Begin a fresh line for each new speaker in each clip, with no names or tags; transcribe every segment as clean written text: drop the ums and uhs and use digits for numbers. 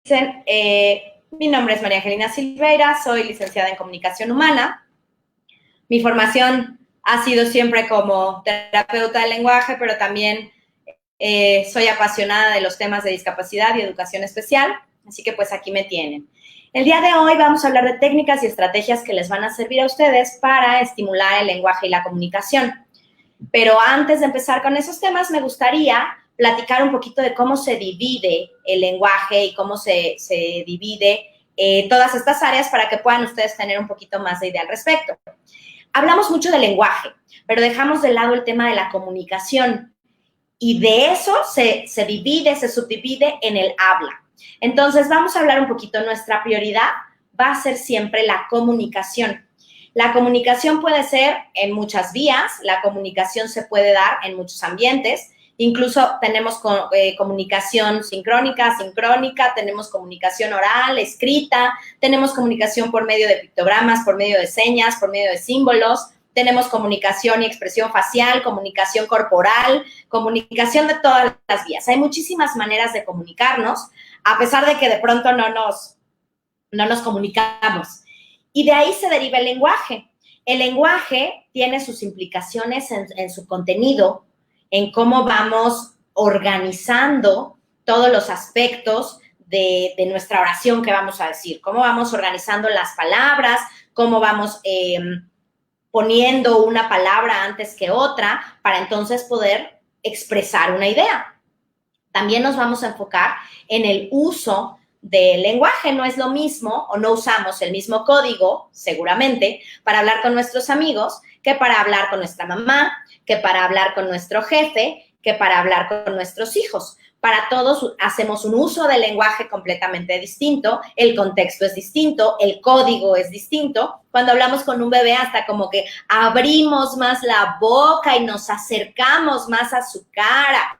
Mi nombre es María Angelina Silveira, soy licenciada en Comunicación Humana. Mi formación ha sido siempre como terapeuta del lenguaje, pero también soy apasionada de los temas de discapacidad y educación especial, así que pues aquí me tienen. El día de hoy vamos a hablar de técnicas y estrategias que les van a servir a ustedes para estimular el lenguaje y la comunicación. Pero antes de empezar con esos temas, me gustaría platicar un poquito de cómo se divide el lenguaje y cómo se divide todas estas áreas para que puedan ustedes tener un poquito más de idea al respecto. Hablamos mucho del lenguaje, pero dejamos de lado el tema de la comunicación y de eso se subdivide en el habla. Entonces, vamos a hablar un poquito. Nuestra prioridad va a ser siempre la comunicación. La comunicación puede ser en muchas vías, la comunicación se puede dar en muchos ambientes, incluso tenemos comunicación sincrónica, tenemos comunicación oral, escrita, tenemos comunicación por medio de pictogramas, por medio de señas, por medio de símbolos, tenemos comunicación y expresión facial, comunicación corporal, comunicación de todas las vías. Hay muchísimas maneras de comunicarnos, a pesar de que de pronto no nos comunicamos. Y de ahí se deriva el lenguaje. El lenguaje tiene sus implicaciones en su contenido, en cómo vamos organizando todos los aspectos de nuestra oración que vamos a decir, cómo vamos organizando las palabras, cómo vamos poniendo una palabra antes que otra para entonces poder expresar una idea. También nos vamos a enfocar en el uso del lenguaje. No es lo mismo o no usamos el mismo código, seguramente, para hablar con nuestros amigos que para hablar con nuestra mamá, que para hablar con nuestro jefe, que para hablar con nuestros hijos. Para todos hacemos un uso del lenguaje completamente distinto, el contexto es distinto, el código es distinto. Cuando hablamos con un bebé hasta como que abrimos más la boca y nos acercamos más a su cara.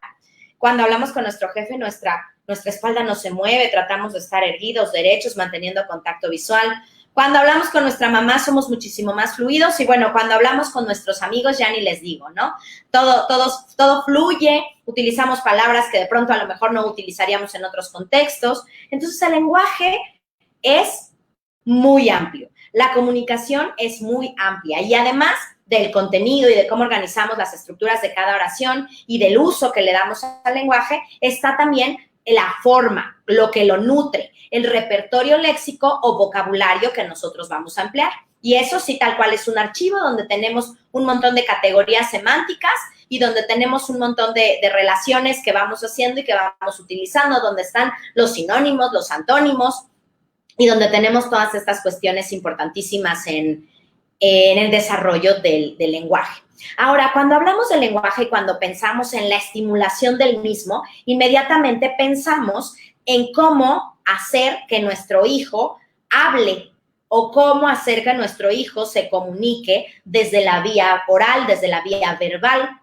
Cuando hablamos con nuestro jefe, nuestra espalda no se mueve, tratamos de estar erguidos, derechos, manteniendo contacto visual. Cuando hablamos con nuestra mamá somos muchísimo más fluidos y bueno, cuando hablamos con nuestros amigos ya ni les digo, ¿no? Todo fluye, utilizamos palabras que de pronto a lo mejor no utilizaríamos en otros contextos. Entonces el lenguaje es muy amplio, la comunicación es muy amplia y además del contenido y de cómo organizamos las estructuras de cada oración y del uso que le damos al lenguaje, está también la forma, lo que lo nutre, el repertorio léxico o vocabulario que nosotros vamos a emplear. Y eso sí, tal cual es un archivo donde tenemos un montón de categorías semánticas y donde tenemos un montón de relaciones que vamos haciendo y que vamos utilizando, donde están los sinónimos, los antónimos y donde tenemos todas estas cuestiones importantísimas en el desarrollo del lenguaje. Ahora, cuando hablamos del lenguaje y cuando pensamos en la estimulación del mismo, inmediatamente pensamos en cómo hacer que nuestro hijo hable o cómo hacer que nuestro hijo se comunique desde la vía oral, desde la vía verbal.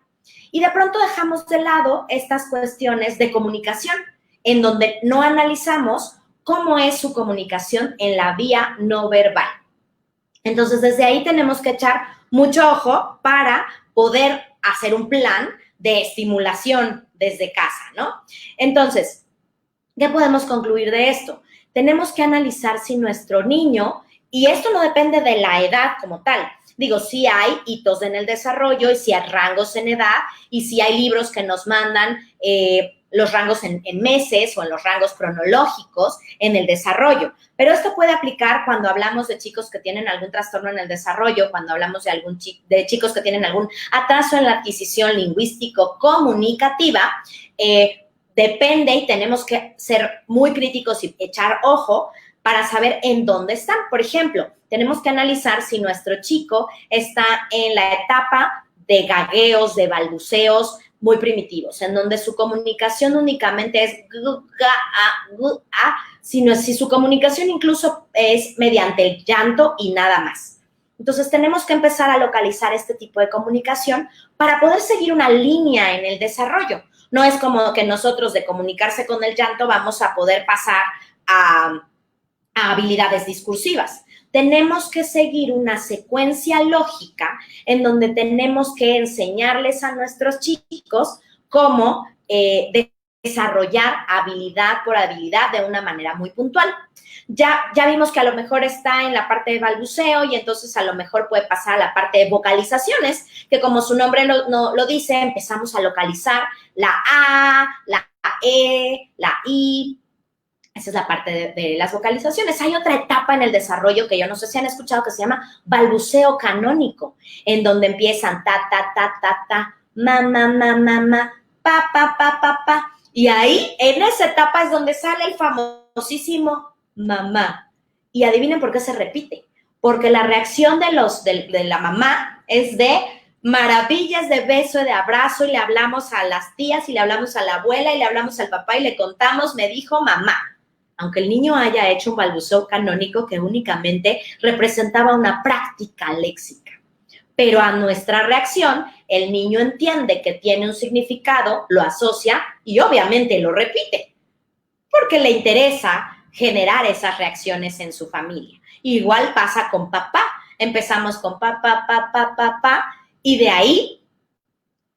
Y de pronto dejamos de lado estas cuestiones de comunicación, en donde no analizamos cómo es su comunicación en la vía no verbal. Entonces, desde ahí tenemos que echar mucho ojo para poder hacer un plan de estimulación desde casa, ¿no? Entonces, ¿qué podemos concluir de esto? Tenemos que analizar si nuestro niño, y esto no depende de la edad como tal, digo, sí hay hitos en el desarrollo y sí hay rangos en edad y sí hay libros que nos mandan los rangos en meses o en los rangos cronológicos en el desarrollo. Pero esto puede aplicar cuando hablamos de chicos que tienen algún trastorno en el desarrollo, cuando hablamos de chicos que tienen algún atraso en la adquisición lingüístico-comunicativa. Depende y tenemos que ser muy críticos y echar ojo para saber en dónde están. Por ejemplo, tenemos que analizar si nuestro chico está en la etapa de gagueos, de balbuceos muy primitivos, en donde su comunicación únicamente es sino si su comunicación incluso es mediante el llanto y nada más. Entonces, tenemos que empezar a localizar este tipo de comunicación para poder seguir una línea en el desarrollo. No es como que nosotros de comunicarse con el llanto vamos a poder pasar a habilidades discursivas. Tenemos que seguir una secuencia lógica en donde tenemos que enseñarles a nuestros chicos cómo desarrollar habilidad por habilidad de una manera muy puntual. Ya vimos que a lo mejor está en la parte de balbuceo y entonces a lo mejor puede pasar a la parte de vocalizaciones, que como su nombre lo dice, empezamos a localizar la A, la E, la I. Esa es la parte de las vocalizaciones. Hay otra etapa en el desarrollo que yo no sé si han escuchado que se llama balbuceo canónico, en donde empiezan ta, ta, ta, ta, ta, ma, ma, ma, ma, ma, pa, pa, pa, pa, pa. Y ahí, en esa etapa es donde sale el famosísimo mamá. Y adivinen por qué se repite. Porque la reacción de la mamá es de maravillas, de beso y de abrazo, y le hablamos a las tías, y le hablamos a la abuela, y le hablamos al papá, y le contamos, me dijo mamá. Aunque el niño haya hecho un balbuceo canónico que únicamente representaba una práctica léxica. Pero a nuestra reacción, el niño entiende que tiene un significado, lo asocia y obviamente lo repite, porque le interesa generar esas reacciones en su familia. Igual pasa con papá. Empezamos con papá, papá, papá, y de ahí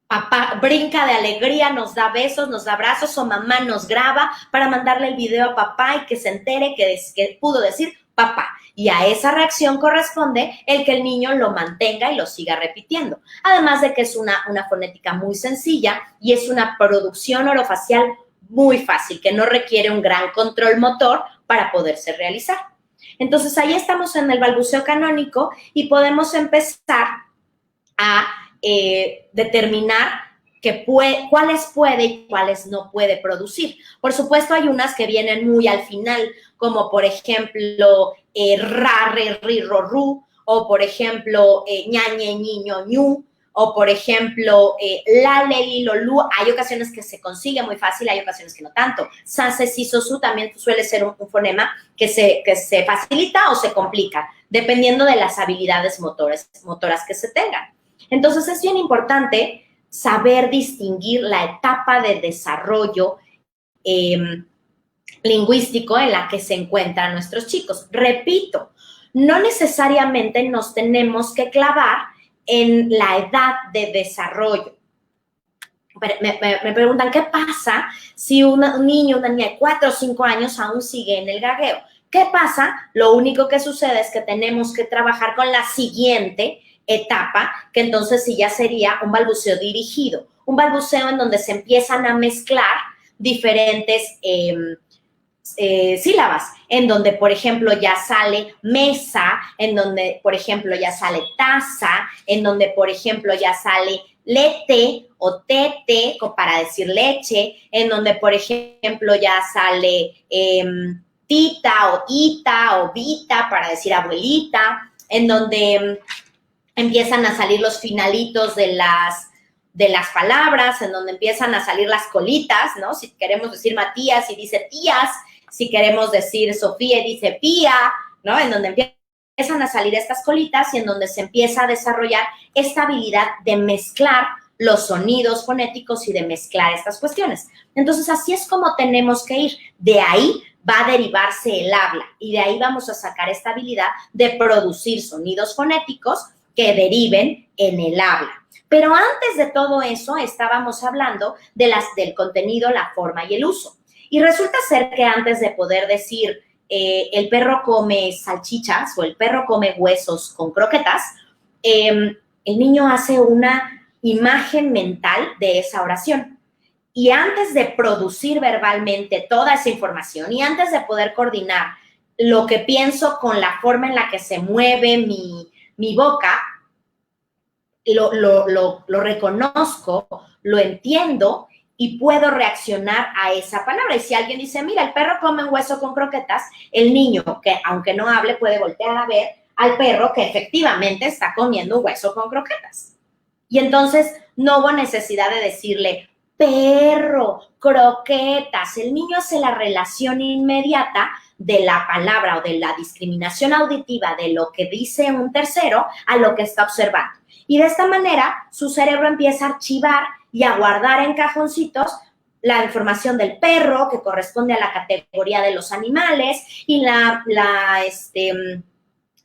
papá brinca de alegría, nos da besos, nos da abrazos, o mamá nos graba para mandarle el video a papá y que se entere que pudo decir papá. Y a esa reacción corresponde el que el niño lo mantenga y lo siga repitiendo. Además de que es una fonética muy sencilla y es una producción orofacial muy fácil, que no requiere un gran control motor para poderse realizar. Entonces, ahí estamos en el balbuceo canónico y podemos empezar a determinar cuáles puede y cuáles no puede producir. Por supuesto, hay unas que vienen muy al final, como por ejemplo, ra, re, ri, ro, ru, o por ejemplo, ña, ñe, ñi, ño, ñu, o por ejemplo, la, le, li, lo, lu. Hay ocasiones que se consigue muy fácil, hay ocasiones que no tanto. Sa, se, si, so, su también suele ser un fonema que se facilita o se complica, dependiendo de las habilidades motoras que se tengan. Entonces, es bien importante saber distinguir la etapa de desarrollo lingüístico en la que se encuentran nuestros chicos. Repito, no necesariamente nos tenemos que clavar en la edad de desarrollo. Me preguntan, ¿qué pasa si un niño, una niña de 4 o 5 años aún sigue en el gagueo? ¿Qué pasa? Lo único que sucede es que tenemos que trabajar con la siguiente etapa, que entonces sí ya sería un balbuceo dirigido, un balbuceo en donde se empiezan a mezclar diferentes sílabas, en donde, por ejemplo, ya sale mesa, en donde, por ejemplo, ya sale taza, en donde, por ejemplo, ya sale lete o tete para decir leche, en donde, por ejemplo, ya sale tita o ita o vita para decir abuelita, en donde empiezan a salir los finalitos de las palabras, en donde empiezan a salir las colitas, ¿no? Si queremos decir Matías y dice tías, si queremos decir Sofía y dice pía, ¿no? En donde empiezan a salir estas colitas y en donde se empieza a desarrollar esta habilidad de mezclar los sonidos fonéticos y de mezclar estas cuestiones. Entonces, así es como tenemos que ir. De ahí va a derivarse el habla y de ahí vamos a sacar esta habilidad de producir sonidos fonéticos que deriven en el habla. Pero antes de todo eso, estábamos hablando del contenido, la forma y el uso. Y resulta ser que antes de poder decir el perro come salchichas o el perro come huesos con croquetas, el niño hace una imagen mental de esa oración. Y antes de producir verbalmente toda esa información y antes de poder coordinar lo que pienso con la forma en la que se mueve mi boca, lo reconozco, lo entiendo y puedo reaccionar a esa palabra. Y si alguien dice, mira, el perro come un hueso con croquetas, el niño, que aunque no hable, puede voltear a ver al perro que efectivamente está comiendo un hueso con croquetas. Y entonces no hubo necesidad de decirle, perro, croquetas. El niño hace la relación inmediata de la palabra o de la discriminación auditiva de lo que dice un tercero a lo que está observando. Y de esta manera, su cerebro empieza a archivar y a guardar en cajoncitos la información del perro, que corresponde a la categoría de los animales, y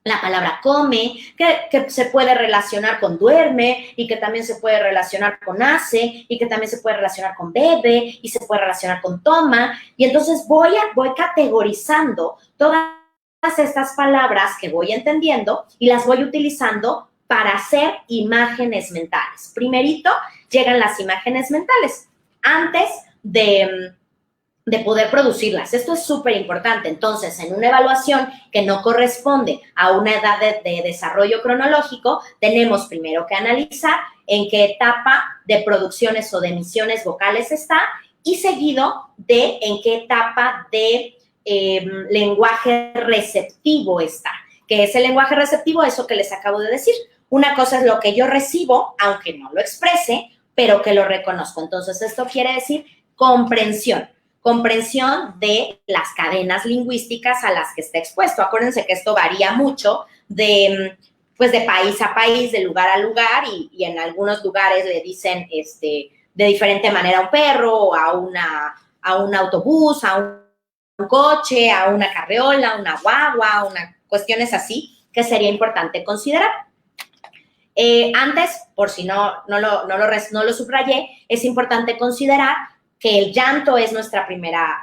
la palabra come, que se puede relacionar con duerme y que también se puede relacionar con hace y que también se puede relacionar con bebe y se puede relacionar con toma. Y entonces voy categorizando todas estas palabras que voy entendiendo y las voy utilizando para hacer imágenes mentales. Primerito llegan las imágenes mentales antes de poder producirlas. Esto es súper importante. Entonces, en una evaluación que no corresponde a una edad de desarrollo cronológico, tenemos primero que analizar en qué etapa de producciones o de emisiones vocales está y seguido de en qué etapa de lenguaje receptivo está. ¿Qué es el lenguaje receptivo? Eso que les acabo de decir. Una cosa es lo que yo recibo, aunque no lo exprese, pero que lo reconozco. Entonces, esto quiere decir comprensión de las cadenas lingüísticas a las que está expuesto. Acuérdense que esto varía mucho de país a país, de lugar a lugar, y en algunos lugares le dicen de diferente manera a un perro, a un autobús, a un coche, a una carreola, a una guagua, cuestiones así que sería importante considerar. Antes, por si no lo subrayé, es importante considerar que el llanto es nuestra primera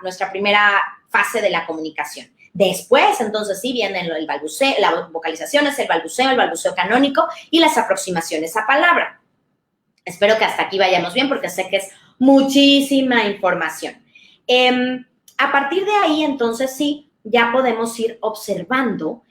fase de la comunicación. Después, entonces, sí vienen el balbuceo, la vocalización es el balbuceo canónico y las aproximaciones a palabra. Espero que hasta aquí vayamos bien porque sé que es muchísima información. A partir de ahí, entonces, sí, ya podemos ir observando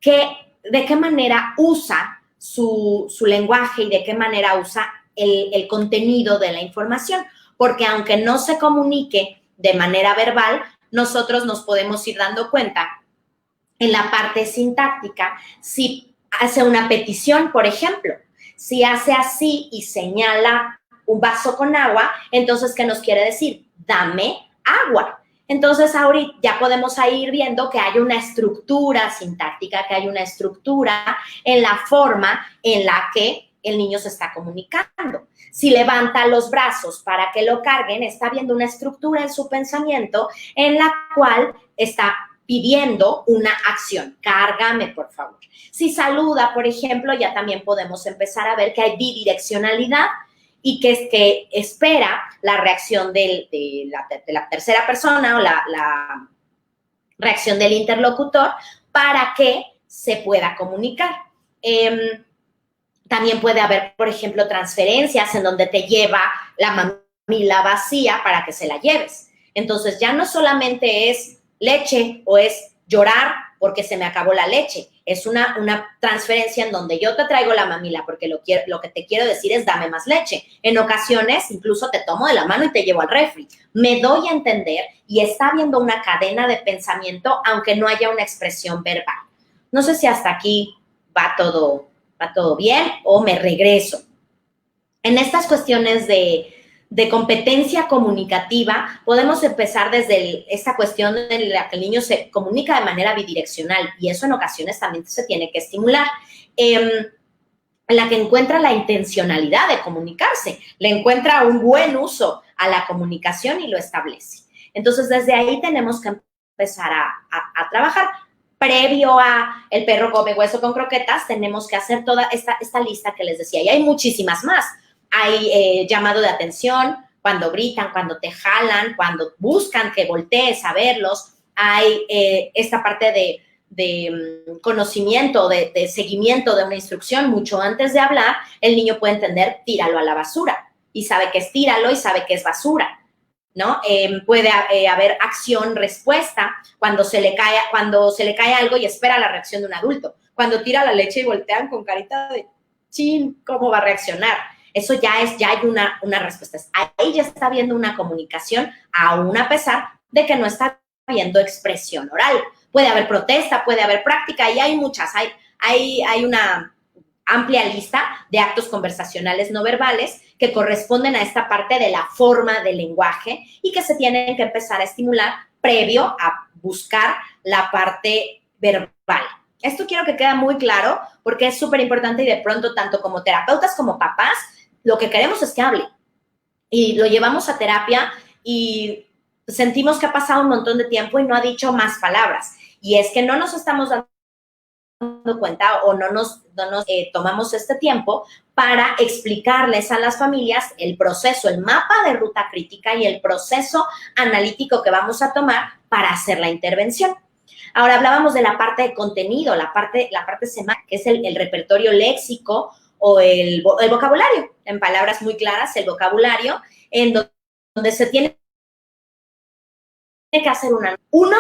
de qué manera usa su lenguaje y de qué manera usa el contenido de la información. Porque aunque no se comunique de manera verbal, nosotros nos podemos ir dando cuenta en la parte sintáctica si hace una petición, por ejemplo. Si hace así y señala un vaso con agua, entonces, ¿qué nos quiere decir? Dame agua. Entonces, ahorita ya podemos ir viendo que hay una estructura sintáctica, que hay una estructura en la forma en la que el niño se está comunicando. Si levanta los brazos para que lo carguen, está viendo una estructura en su pensamiento en la cual está pidiendo una acción. Cárgame, por favor. Si saluda, por ejemplo, ya también podemos empezar a ver que hay bidireccionalidad y que es que espera la reacción de la tercera persona o la reacción del interlocutor para que se pueda comunicar. También puede haber, por ejemplo, transferencias en donde te lleva la mamila vacía para que se la lleves. Entonces, ya no solamente es leche o es llorar porque se me acabó la leche. Es una transferencia en donde yo te traigo la mamila porque lo que te quiero decir es dame más leche. En ocasiones, incluso te tomo de la mano y te llevo al refri. Me doy a entender y está habiendo una cadena de pensamiento, aunque no haya una expresión verbal. No sé si hasta aquí va todo bien o me regreso. En estas cuestiones de competencia comunicativa, podemos empezar desde esta cuestión en la que el niño se comunica de manera bidireccional y eso en ocasiones también se tiene que estimular. En la que encuentra la intencionalidad de comunicarse, le encuentra un buen uso a la comunicación y lo establece. Entonces, desde ahí tenemos que empezar a trabajar. Previo a el perro come hueso con croquetas, tenemos que hacer toda esta lista que les decía. Y hay muchísimas más. Hay llamado de atención, cuando gritan, cuando te jalan, cuando buscan que voltees a verlos. Hay esta parte de conocimiento, de seguimiento de una instrucción. Mucho antes de hablar, el niño puede entender, tíralo a la basura. Y sabe que es tíralo y sabe que es basura. ¿No? Puede haber acción-respuesta cuando se le cae algo y espera la reacción de un adulto. Cuando tira la leche y voltean con carita de chin, ¿cómo va a reaccionar? Eso ya hay una respuesta. Ahí ya está habiendo una comunicación, aún a pesar de que no está habiendo expresión oral. Puede haber protesta, puede haber práctica, y hay muchas. Hay una amplia lista de actos conversacionales no verbales que corresponden a esta parte de la forma del lenguaje y que se tienen que empezar a estimular previo a buscar la parte verbal. Esto quiero que quede muy claro porque es súper importante y de pronto tanto como terapeutas como papás lo que queremos es que hable y lo llevamos a terapia y sentimos que ha pasado un montón de tiempo y no ha dicho más palabras y es que no nos estamos dando dando cuenta o no nos tomamos este tiempo para explicarles a las familias el proceso, el mapa de ruta crítica y el proceso analítico que vamos a tomar para hacer la intervención. Ahora hablábamos de la parte de contenido, la parte semántica, que es el repertorio léxico o el vocabulario, en palabras muy claras, el vocabulario, en donde se tiene que hacer uno,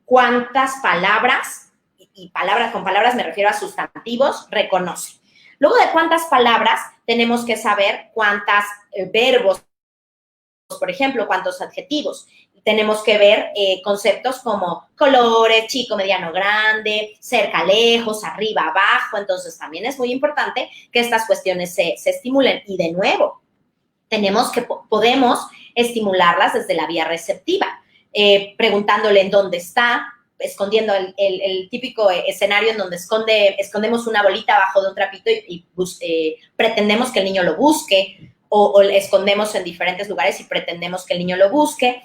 cuántas palabras, y con palabras me refiero a sustantivos, reconoce. Luego de cuántas palabras, tenemos que saber cuántos verbos, por ejemplo, cuántos adjetivos. Tenemos que ver conceptos como colores, chico, mediano, grande, cerca, lejos, arriba, abajo. Entonces, también es muy importante que estas cuestiones se estimulen. Y de nuevo, podemos estimularlas desde la vía receptiva, preguntándole en dónde está, escondiendo el típico escenario en donde escondemos una bolita abajo de un trapito y pretendemos que el niño lo busque, o le escondemos en diferentes lugares y pretendemos que el niño lo busque.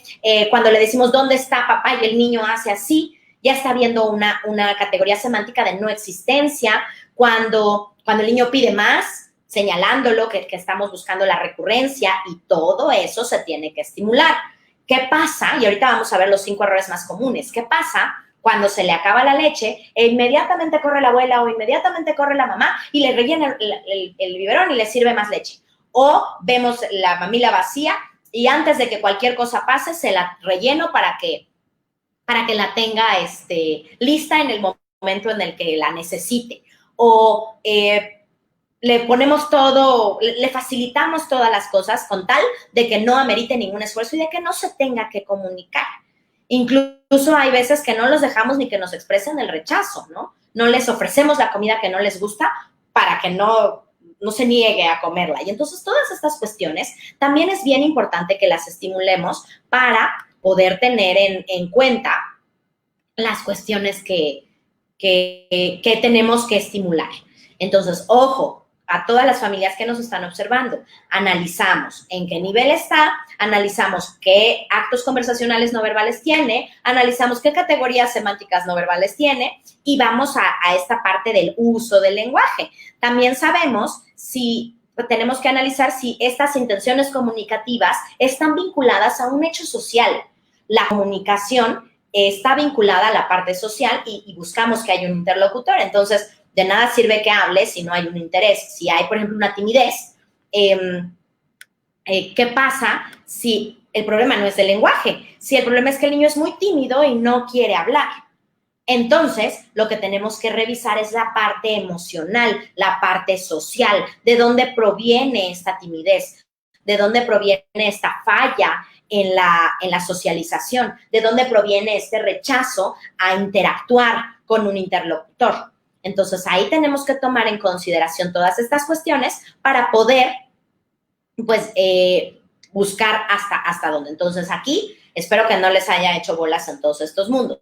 Cuando le decimos ¿dónde está papá? Y el niño hace así, ya está viendo una categoría semántica de no existencia. Cuando el niño pide más, señalándolo que estamos buscando la recurrencia, y todo eso se tiene que estimular. ¿Qué pasa? Y ahorita vamos a ver los 5 errores más comunes. ¿Qué pasa cuando se le acaba la leche e inmediatamente corre la abuela o inmediatamente corre la mamá y le rellena el biberón y le sirve más leche? O vemos la mamila vacía y antes de que cualquier cosa pase, se la relleno para que la tenga lista en el momento en el que la necesite. O le ponemos todo, le facilitamos todas las cosas con tal de que no amerite ningún esfuerzo y de que no se tenga que comunicar. Incluso hay veces que no los dejamos ni que nos expresen el rechazo, ¿no? No les ofrecemos la comida que no les gusta para que no se niegue a comerla. Y entonces todas estas cuestiones también es bien importante que las estimulemos para poder tener en cuenta las cuestiones que tenemos que estimular. Entonces, ojo, a todas las familias que nos están observando, analizamos en qué nivel está, analizamos qué actos conversacionales no verbales tiene, analizamos qué categorías semánticas no verbales tiene y vamos a esta parte del uso del lenguaje. También sabemos tenemos que analizar si estas intenciones comunicativas están vinculadas a un hecho social. La comunicación está vinculada a la parte social y buscamos que haya un interlocutor. Entonces, de nada sirve que hable si no hay un interés. Si hay, por ejemplo, una timidez, ¿qué pasa si el problema no es del lenguaje? Si el problema es que el niño es muy tímido y no quiere hablar. Entonces, lo que tenemos que revisar es la parte emocional, la parte social, de dónde proviene esta timidez, de dónde proviene esta falla en la socialización, de dónde proviene este rechazo a interactuar con un interlocutor. Entonces, ahí tenemos que tomar en consideración todas estas cuestiones para poder, pues, buscar hasta dónde. Entonces, aquí espero que no les haya hecho bolas en todos estos mundos.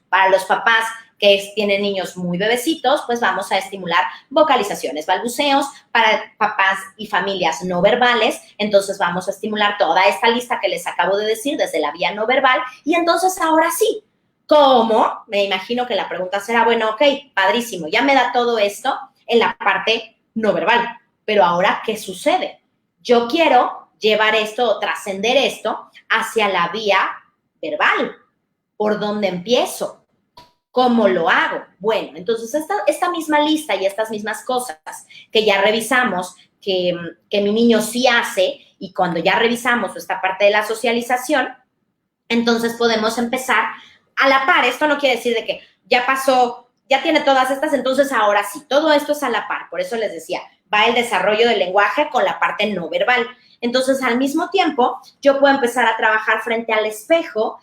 Para los papás que tienen niños muy bebecitos, pues vamos a estimular vocalizaciones, balbuceos. Para papás y familias no verbales, entonces vamos a estimular toda esta lista que les acabo de decir desde la vía no verbal. Y entonces, ahora sí, ¿cómo? Me imagino que la pregunta será, bueno, ok, padrísimo, ya me da todo esto en la parte no verbal, pero ahora, ¿qué sucede? Yo quiero llevar esto, trascender esto hacia la vía verbal. ¿Por dónde empiezo? ¿Cómo lo hago? Bueno, entonces esta misma lista y estas mismas cosas que ya revisamos que mi niño sí hace, y cuando ya revisamos esta parte de la socialización, entonces podemos empezar a la par. Esto no quiere decir de que ya pasó, ya tiene todas estas, entonces ahora sí, todo esto es a la par. Por eso les decía, va el desarrollo del lenguaje con la parte no verbal. Entonces, al mismo tiempo, yo puedo empezar a trabajar frente al espejo,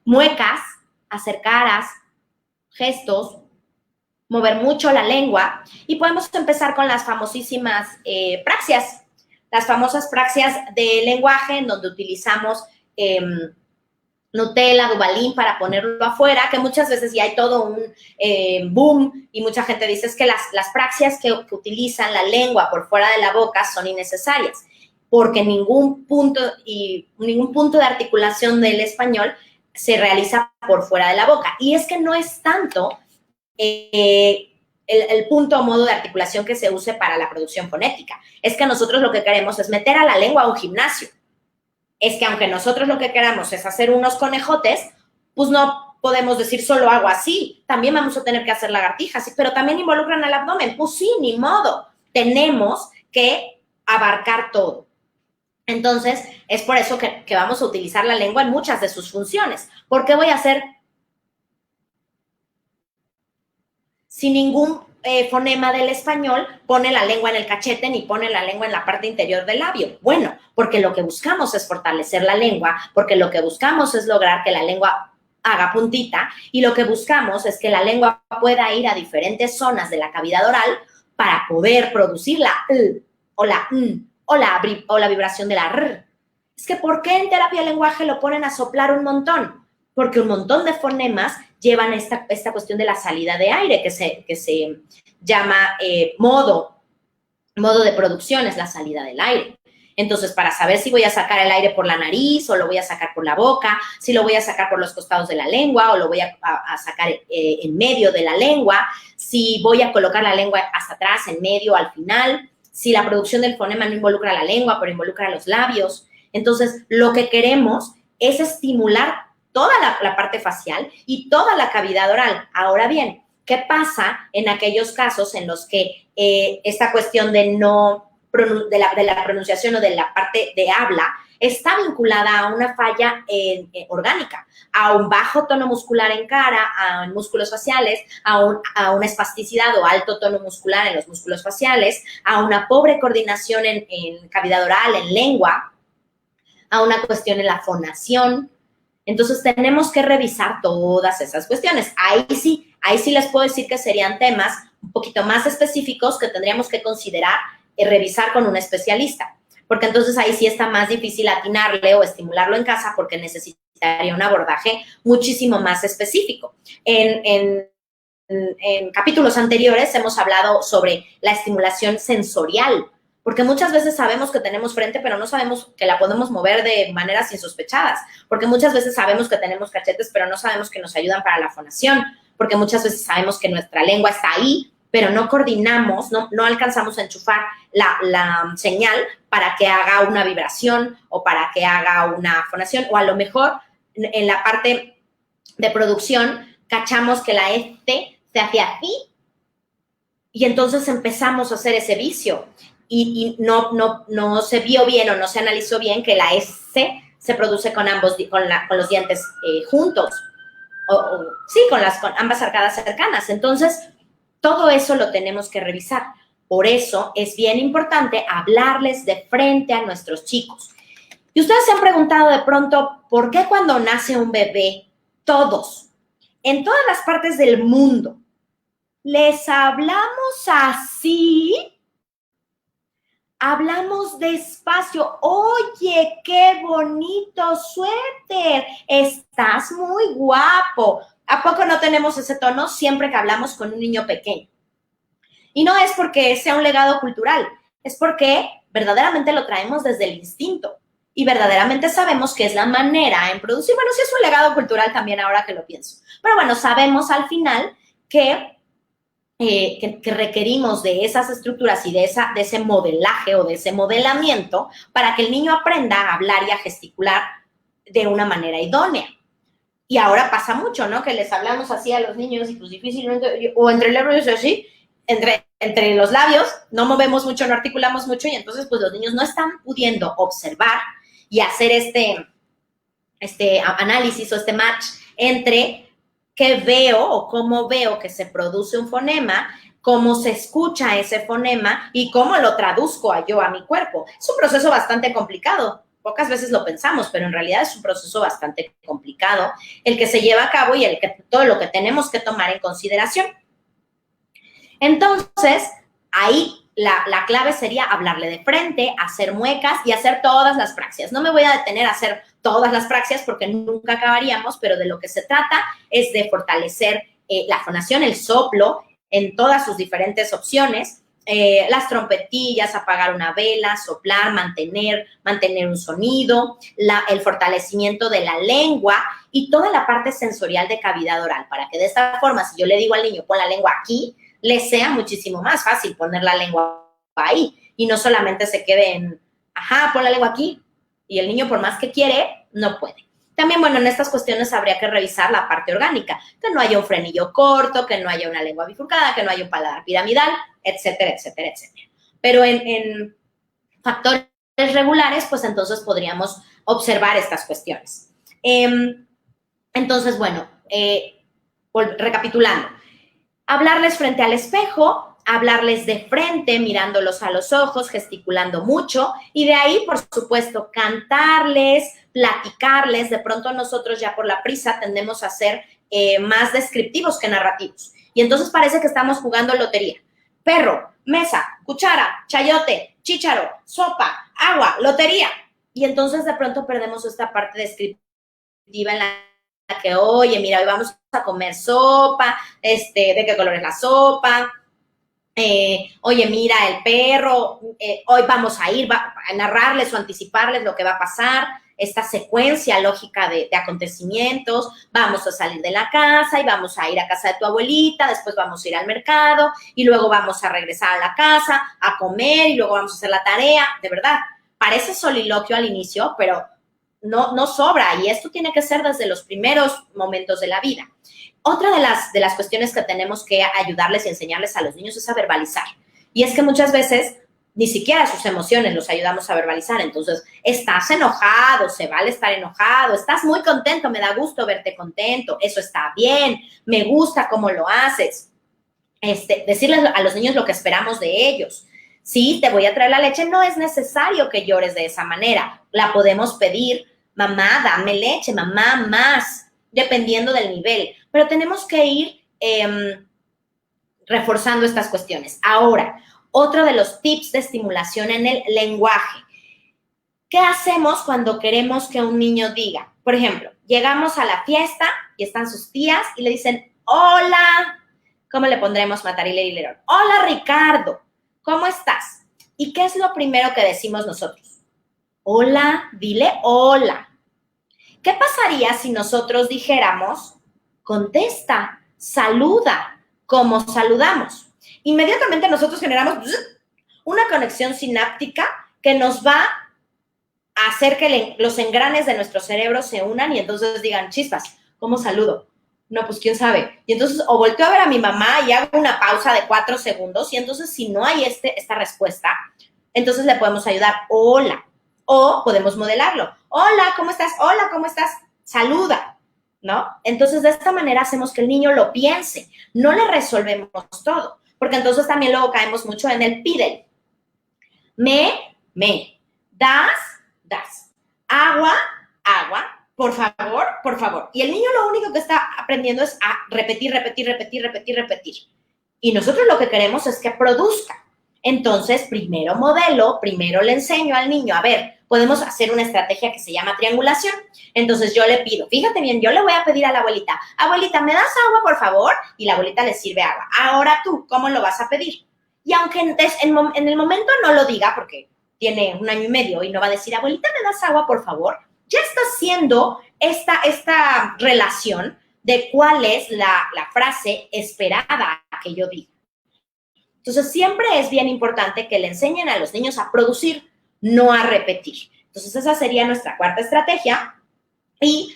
muecas, hacer caras, gestos, mover mucho la lengua, y podemos empezar con las famosísimas praxias, las famosas praxias de lenguaje en donde utilizamos Nutella, Duvalín para ponerlo afuera, que muchas veces ya hay todo un boom y mucha gente dice es que las praxias que utilizan la lengua por fuera de la boca son innecesarias, porque ningún punto de articulación del español se realiza por fuera de la boca. Y es que no es tanto el punto o modo de articulación que se use para la producción fonética. Es que nosotros lo que queremos es meter a la lengua a un gimnasio. Es que aunque nosotros lo que queramos es hacer unos conejotes, pues no podemos decir solo hago así. También vamos a tener que hacer lagartijas, pero también involucran al abdomen. Pues sí, ni modo. Tenemos que abarcar todo. Entonces, es por eso que vamos a utilizar la lengua en muchas de sus funciones. ¿Por qué voy a hacer sin ningún fonema del español, pone la lengua en el cachete ni pone la lengua en la parte interior del labio? Bueno, porque lo que buscamos es fortalecer la lengua, porque lo que buscamos es lograr que la lengua haga puntita y lo que buscamos es que la lengua pueda ir a diferentes zonas de la cavidad oral para poder producir la L o la N o la vibración de la R. Es que ¿por qué en terapia del lenguaje lo ponen a soplar un montón? Porque un montón de fonemas llevan esta cuestión de la salida de aire, que se llama modo de producción, es la salida del aire. Entonces, para saber si voy a sacar el aire por la nariz o lo voy a sacar por la boca, si lo voy a sacar por los costados de la lengua o lo voy a sacar en medio de la lengua, si voy a colocar la lengua hasta atrás, en medio, al final, si la producción del fonema no involucra la lengua, pero involucra los labios. Entonces, lo que queremos es estimular toda la parte facial y toda la cavidad oral. Ahora bien, ¿qué pasa en aquellos casos en los que esta cuestión de la pronunciación o de la parte de habla está vinculada a una falla orgánica, a un bajo tono muscular en cara, a músculos faciales, a una espasticidad o alto tono muscular en los músculos faciales, a una pobre coordinación en cavidad oral, en lengua, a una cuestión en la fonación? Entonces, tenemos que revisar todas esas cuestiones. Ahí sí les puedo decir que serían temas un poquito más específicos que tendríamos que considerar y revisar con un especialista, porque entonces ahí sí está más difícil atinarle o estimularlo en casa porque necesitaría un abordaje muchísimo más específico. En capítulos anteriores hemos hablado sobre la estimulación sensorial, porque muchas veces sabemos que tenemos frente, pero no sabemos que la podemos mover de maneras insospechadas, porque muchas veces sabemos que tenemos cachetes, pero no sabemos que nos ayudan para la fonación, porque muchas veces sabemos que nuestra lengua está ahí, pero no coordinamos, no alcanzamos a enchufar la señal para que haga una vibración o para que haga una fonación, o a lo mejor en la parte de producción cachamos que la F se hace así y entonces empezamos a hacer ese vicio. Y no se vio bien o no se analizó bien que la S se produce con los dientes juntos. Sí, con ambas arcadas cercanas. Entonces, todo eso lo tenemos que revisar. Por eso es bien importante hablarles de frente a nuestros chicos. Y ustedes se han preguntado de pronto, ¿por qué cuando nace un bebé, todos, en todas las partes del mundo, les hablamos así? Hablamos despacio. Oye, qué bonito suéter. Estás muy guapo. ¿A poco no tenemos ese tono siempre que hablamos con un niño pequeño? Y no es porque sea un legado cultural, es porque verdaderamente lo traemos desde el instinto y verdaderamente sabemos que es la manera en producir. Bueno, sí es un legado cultural también ahora que lo pienso. Pero bueno, sabemos al final que requerimos de esas estructuras y de ese modelaje o de ese modelamiento para que el niño aprenda a hablar y a gesticular de una manera idónea. Y ahora pasa mucho, ¿no? Que les hablamos así a los niños y pues difícilmente, o entre labios así, entre los labios, no movemos mucho, no articulamos mucho y entonces pues los niños no están pudiendo observar y hacer este análisis o este match entre qué veo o cómo veo que se produce un fonema, cómo se escucha ese fonema y cómo lo traduzco yo a mi cuerpo. Es un proceso bastante complicado. Pocas veces lo pensamos, pero en realidad es un proceso bastante complicado el que se lleva a cabo y todo lo que tenemos que tomar en consideración. Entonces, ahí la clave sería hablarle de frente, hacer muecas y hacer todas las praxias. No me voy a detener a hacer todas las praxias porque nunca acabaríamos, pero de lo que se trata es de fortalecer la fonación, el soplo, en todas sus diferentes opciones las trompetillas, apagar una vela, soplar, mantener un sonido, el fortalecimiento de la lengua y toda la parte sensorial de cavidad oral, para que de esta forma, si yo le digo al niño, pon la lengua aquí, le sea muchísimo más fácil poner la lengua ahí y no solamente se quede en, ajá, pon la lengua aquí, y el niño por más que quiere, no puede. También, bueno, en estas cuestiones habría que revisar la parte orgánica, que no haya un frenillo corto, que no haya una lengua bifurcada, que no haya un paladar piramidal, etcétera, etcétera, etcétera. Pero en factores regulares, pues entonces podríamos observar estas cuestiones. Entonces, bueno, recapitulando, hablarles frente al espejo, hablarles de frente, mirándolos a los ojos, gesticulando mucho, y de ahí, por supuesto, cantarles, platicarles. De pronto nosotros ya por la prisa tendemos a ser más descriptivos que narrativos. Y entonces parece que estamos jugando lotería. Perro, mesa, cuchara, chayote, chícharo, sopa, agua, lotería. Y entonces de pronto perdemos esta parte descriptiva en la que, oye, mira, hoy vamos a comer sopa, ¿de qué color es la sopa? Oye, mira, el perro, hoy vamos a ir a narrarles o anticiparles lo que va a pasar, esta secuencia lógica de acontecimientos. Vamos a salir de la casa y vamos a ir a casa de tu abuelita, después vamos a ir al mercado y luego vamos a regresar a la casa a comer y luego vamos a hacer la tarea. De verdad, parece soliloquio al inicio, pero no sobra, y esto tiene que ser desde los primeros momentos de la vida. Otra de las cuestiones que tenemos que ayudarles y enseñarles a los niños es a verbalizar. Y es que muchas veces ni siquiera sus emociones los ayudamos a verbalizar. Entonces, estás enojado, se vale estar enojado, estás muy contento, me da gusto verte contento, eso está bien, me gusta cómo lo haces. Decirles a los niños lo que esperamos de ellos. Sí, te voy a traer la leche, no es necesario que llores de esa manera. La podemos pedir, mamá, dame leche, mamá, más, dependiendo del nivel. Pero tenemos que ir reforzando estas cuestiones. Ahora, otro de los tips de estimulación en el lenguaje. ¿Qué hacemos cuando queremos que un niño diga? Por ejemplo, llegamos a la fiesta y están sus tías y le dicen, hola, ¿cómo le pondremos Mataril y Lerón? Hola, Ricardo, ¿cómo estás? ¿Y qué es lo primero que decimos nosotros? Hola, dile hola. ¿Qué pasaría si nosotros dijéramos, contesta, saluda, como saludamos? Inmediatamente nosotros generamos una conexión sináptica que nos va a hacer que los engranes de nuestro cerebro se unan y entonces digan, chispas, ¿cómo saludo? No, pues quién sabe. Y entonces o volteo a ver a mi mamá y hago una pausa de 4 segundos y entonces si no hay esta respuesta, entonces le podemos ayudar, hola. O podemos modelarlo. Hola, ¿cómo estás? Hola, ¿cómo estás? Saluda, ¿no? Entonces, de esta manera hacemos que el niño lo piense. No le resolvemos todo, porque entonces también luego caemos mucho en el pídele. Me, das. Agua, por favor. Y el niño lo único que está aprendiendo es a repetir. Y nosotros lo que queremos es que produzca. Entonces, primero modelo, primero le enseño al niño, a ver, podemos hacer una estrategia que se llama triangulación. Entonces, yo le pido, fíjate bien, yo le voy a pedir a la abuelita, abuelita, ¿me das agua, por favor? Y la abuelita le sirve agua. Ahora tú, ¿cómo lo vas a pedir? Y aunque en el momento no lo diga, porque tiene 1 año y medio y no va a decir, abuelita, ¿me das agua, por favor? Ya está haciendo esta relación de cuál es la frase esperada que yo diga. Entonces, siempre es bien importante que le enseñen a los niños a producir, no a repetir. Entonces, esa sería nuestra cuarta estrategia. Y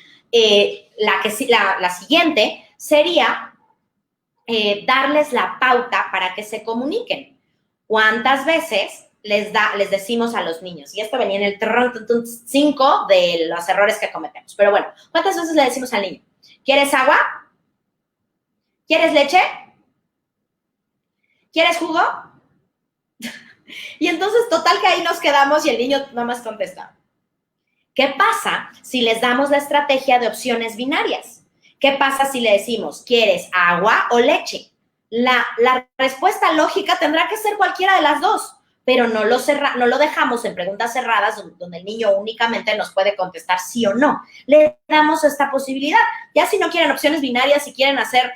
la siguiente sería darles la pauta para que se comuniquen. ¿Cuántas veces les decimos a los niños? Y esto venía en el 5 de los errores que cometemos. Pero bueno, ¿cuántas veces le decimos al niño? ¿Quieres agua? ¿Quieres leche? ¿Quieres jugo? Y entonces, total que ahí nos quedamos y el niño nada más contesta. ¿Qué pasa si les damos la estrategia de opciones binarias? ¿Qué pasa si le decimos, ¿quieres agua o leche? La respuesta lógica tendrá que ser cualquiera de las dos, pero no lo dejamos en preguntas cerradas donde el niño únicamente nos puede contestar sí o no. Le damos esta posibilidad. Ya si no quieren opciones binarias, si quieren hacer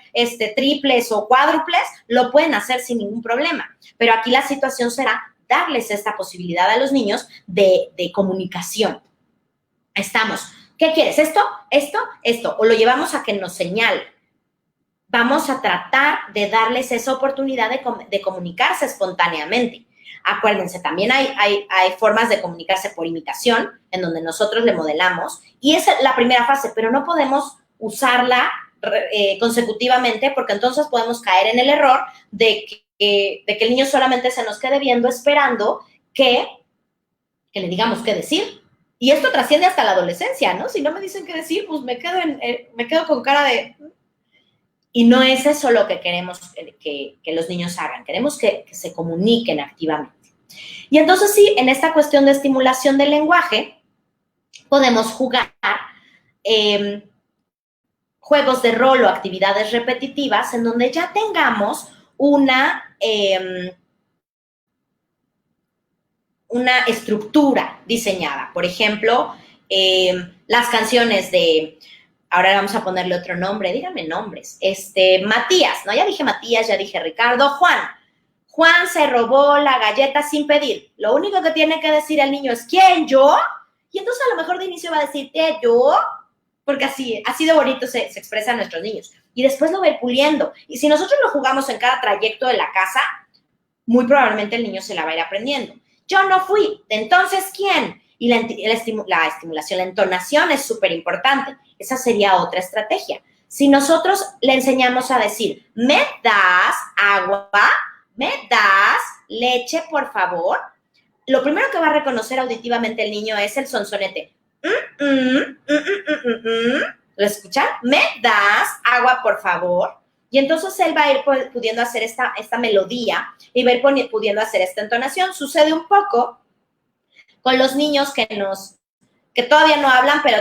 triples o cuádruples, lo pueden hacer sin ningún problema. Pero aquí la situación será darles esta posibilidad a los niños de comunicación. Estamos, ¿qué quieres? ¿Esto? ¿Esto? ¿Esto? O lo llevamos a que nos señale. Vamos a tratar de darles esa oportunidad de comunicarse espontáneamente. Acuérdense, también hay formas de comunicarse por imitación, en donde nosotros le modelamos, y esa es la primera fase, pero no podemos usarla consecutivamente, porque entonces podemos caer en el error de que el niño solamente se nos quede viendo esperando que le digamos qué decir. Y esto trasciende hasta la adolescencia, ¿no? Si no me dicen qué decir, pues me quedo con cara de... Y no es eso lo que queremos que los niños hagan. Queremos que se comuniquen activamente. Y entonces sí, en esta cuestión de estimulación del lenguaje, podemos jugar juegos de rol o actividades repetitivas en donde ya tengamos una estructura diseñada. Por ejemplo, las canciones de... Ahora vamos a ponerle otro nombre, díganme nombres. Matías, ¿no? Ya dije Matías, ya dije Ricardo. Juan se robó la galleta sin pedir. Lo único que tiene que decir el niño es, ¿quién, yo? Y entonces a lo mejor de inicio va a decir, ¿qué, yo? Porque así de bonito se expresan nuestros niños. Y después lo va a ir puliendo. Y si nosotros lo jugamos en cada trayecto de la casa, muy probablemente el niño se la va a ir aprendiendo. Yo no fui, entonces, ¿quién? Y la estimulación, la entonación es súper importante. Esa sería otra estrategia. Si nosotros le enseñamos a decir, ¿me das agua? ¿Me das leche, por favor? Lo primero que va a reconocer auditivamente el niño es el sonsonete. ¿Lo escuchan? ¿Me das agua, por favor? Y entonces él va a ir pudiendo hacer esta melodía y va a ir pudiendo hacer esta entonación. Sucede un poco con los niños que todavía no hablan, pero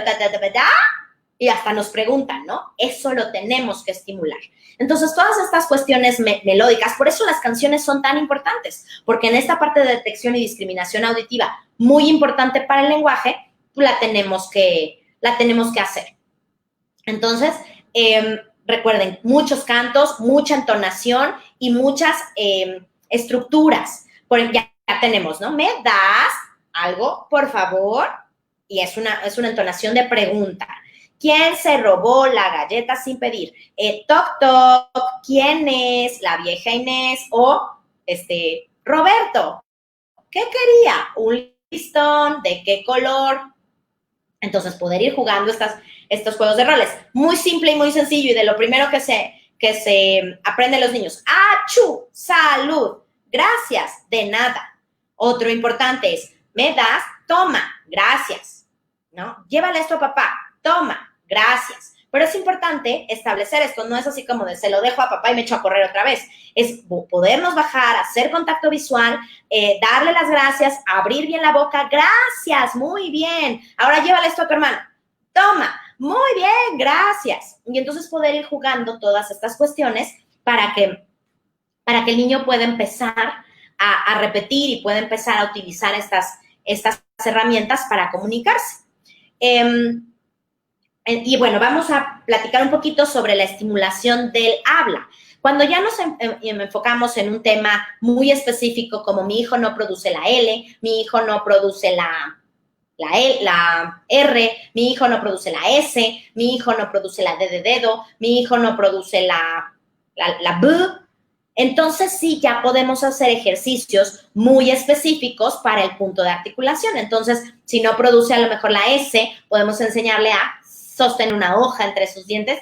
y hasta nos preguntan, ¿no? Eso lo tenemos que estimular. Entonces, todas estas cuestiones melódicas, por eso las canciones son tan importantes, porque en esta parte de detección y discriminación auditiva, muy importante para el lenguaje, la tenemos que hacer. Entonces, recuerden, muchos cantos, mucha entonación y muchas estructuras. Ya tenemos, ¿no? ¿Me das algo, por favor? Y es una entonación de pregunta. ¿Quién se robó la galleta sin pedir? Toc, toc, ¿quién es? La vieja Inés o Roberto. ¿Qué quería? Un listón, ¿de qué color? Entonces, poder ir jugando estos juegos de roles. Muy simple y muy sencillo, y de lo primero que se aprenden los niños. ¡Achú! ¡Salud! Gracias. De nada. Otro importante es, ¿me das? Toma. Gracias. ¿No? Llévale esto a papá. Toma. Gracias. Pero es importante establecer esto. No es así como de se lo dejo a papá y me echo a correr otra vez. Es podernos bajar, hacer contacto visual, darle las gracias, abrir bien la boca. Gracias, muy bien. Ahora llévale esto a tu hermano. Toma, muy bien, gracias. Y entonces poder ir jugando todas estas cuestiones para que el niño pueda empezar a repetir y pueda empezar a utilizar estas herramientas para comunicarse. Y bueno, vamos a platicar un poquito sobre la estimulación del habla. Cuando ya nos enfocamos en un tema muy específico, como mi hijo no produce la L, mi hijo no produce la R, mi hijo no produce la S, mi hijo no produce la D de dedo, mi hijo no produce la B, entonces sí ya podemos hacer ejercicios muy específicos para el punto de articulación. Entonces, si no produce a lo mejor la S, podemos enseñarle a sostener una hoja entre sus dientes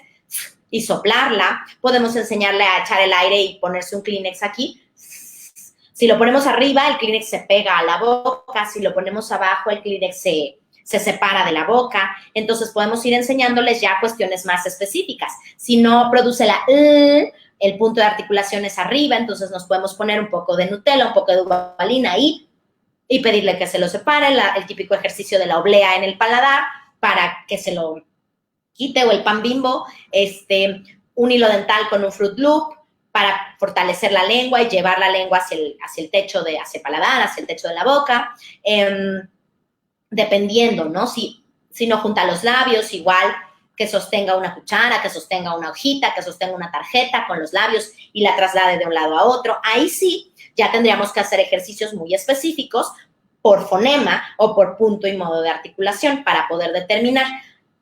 y soplarla. Podemos enseñarle a echar el aire y ponerse un Kleenex aquí. Si lo ponemos arriba, el Kleenex se pega a la boca. Si lo ponemos abajo, el Kleenex se separa de la boca. Entonces, podemos ir enseñándoles ya cuestiones más específicas. Si no produce la el punto de articulación es arriba, entonces nos podemos poner un poco de Nutella, un poco de uvalina ahí y pedirle que se lo separe, el típico ejercicio de la oblea en el paladar para que se lo quite, o el pan Bimbo, un hilo dental con un Fruit Loop para fortalecer la lengua y llevar la lengua hacia el techo, hacia el paladar, hacia el techo de la boca, dependiendo, ¿no? Si no junta los labios, igual que sostenga una cuchara, que sostenga una hojita, que sostenga una tarjeta con los labios y la traslade de un lado a otro. Ahí sí, ya tendríamos que hacer ejercicios muy específicos por fonema o por punto y modo de articulación para poder determinar.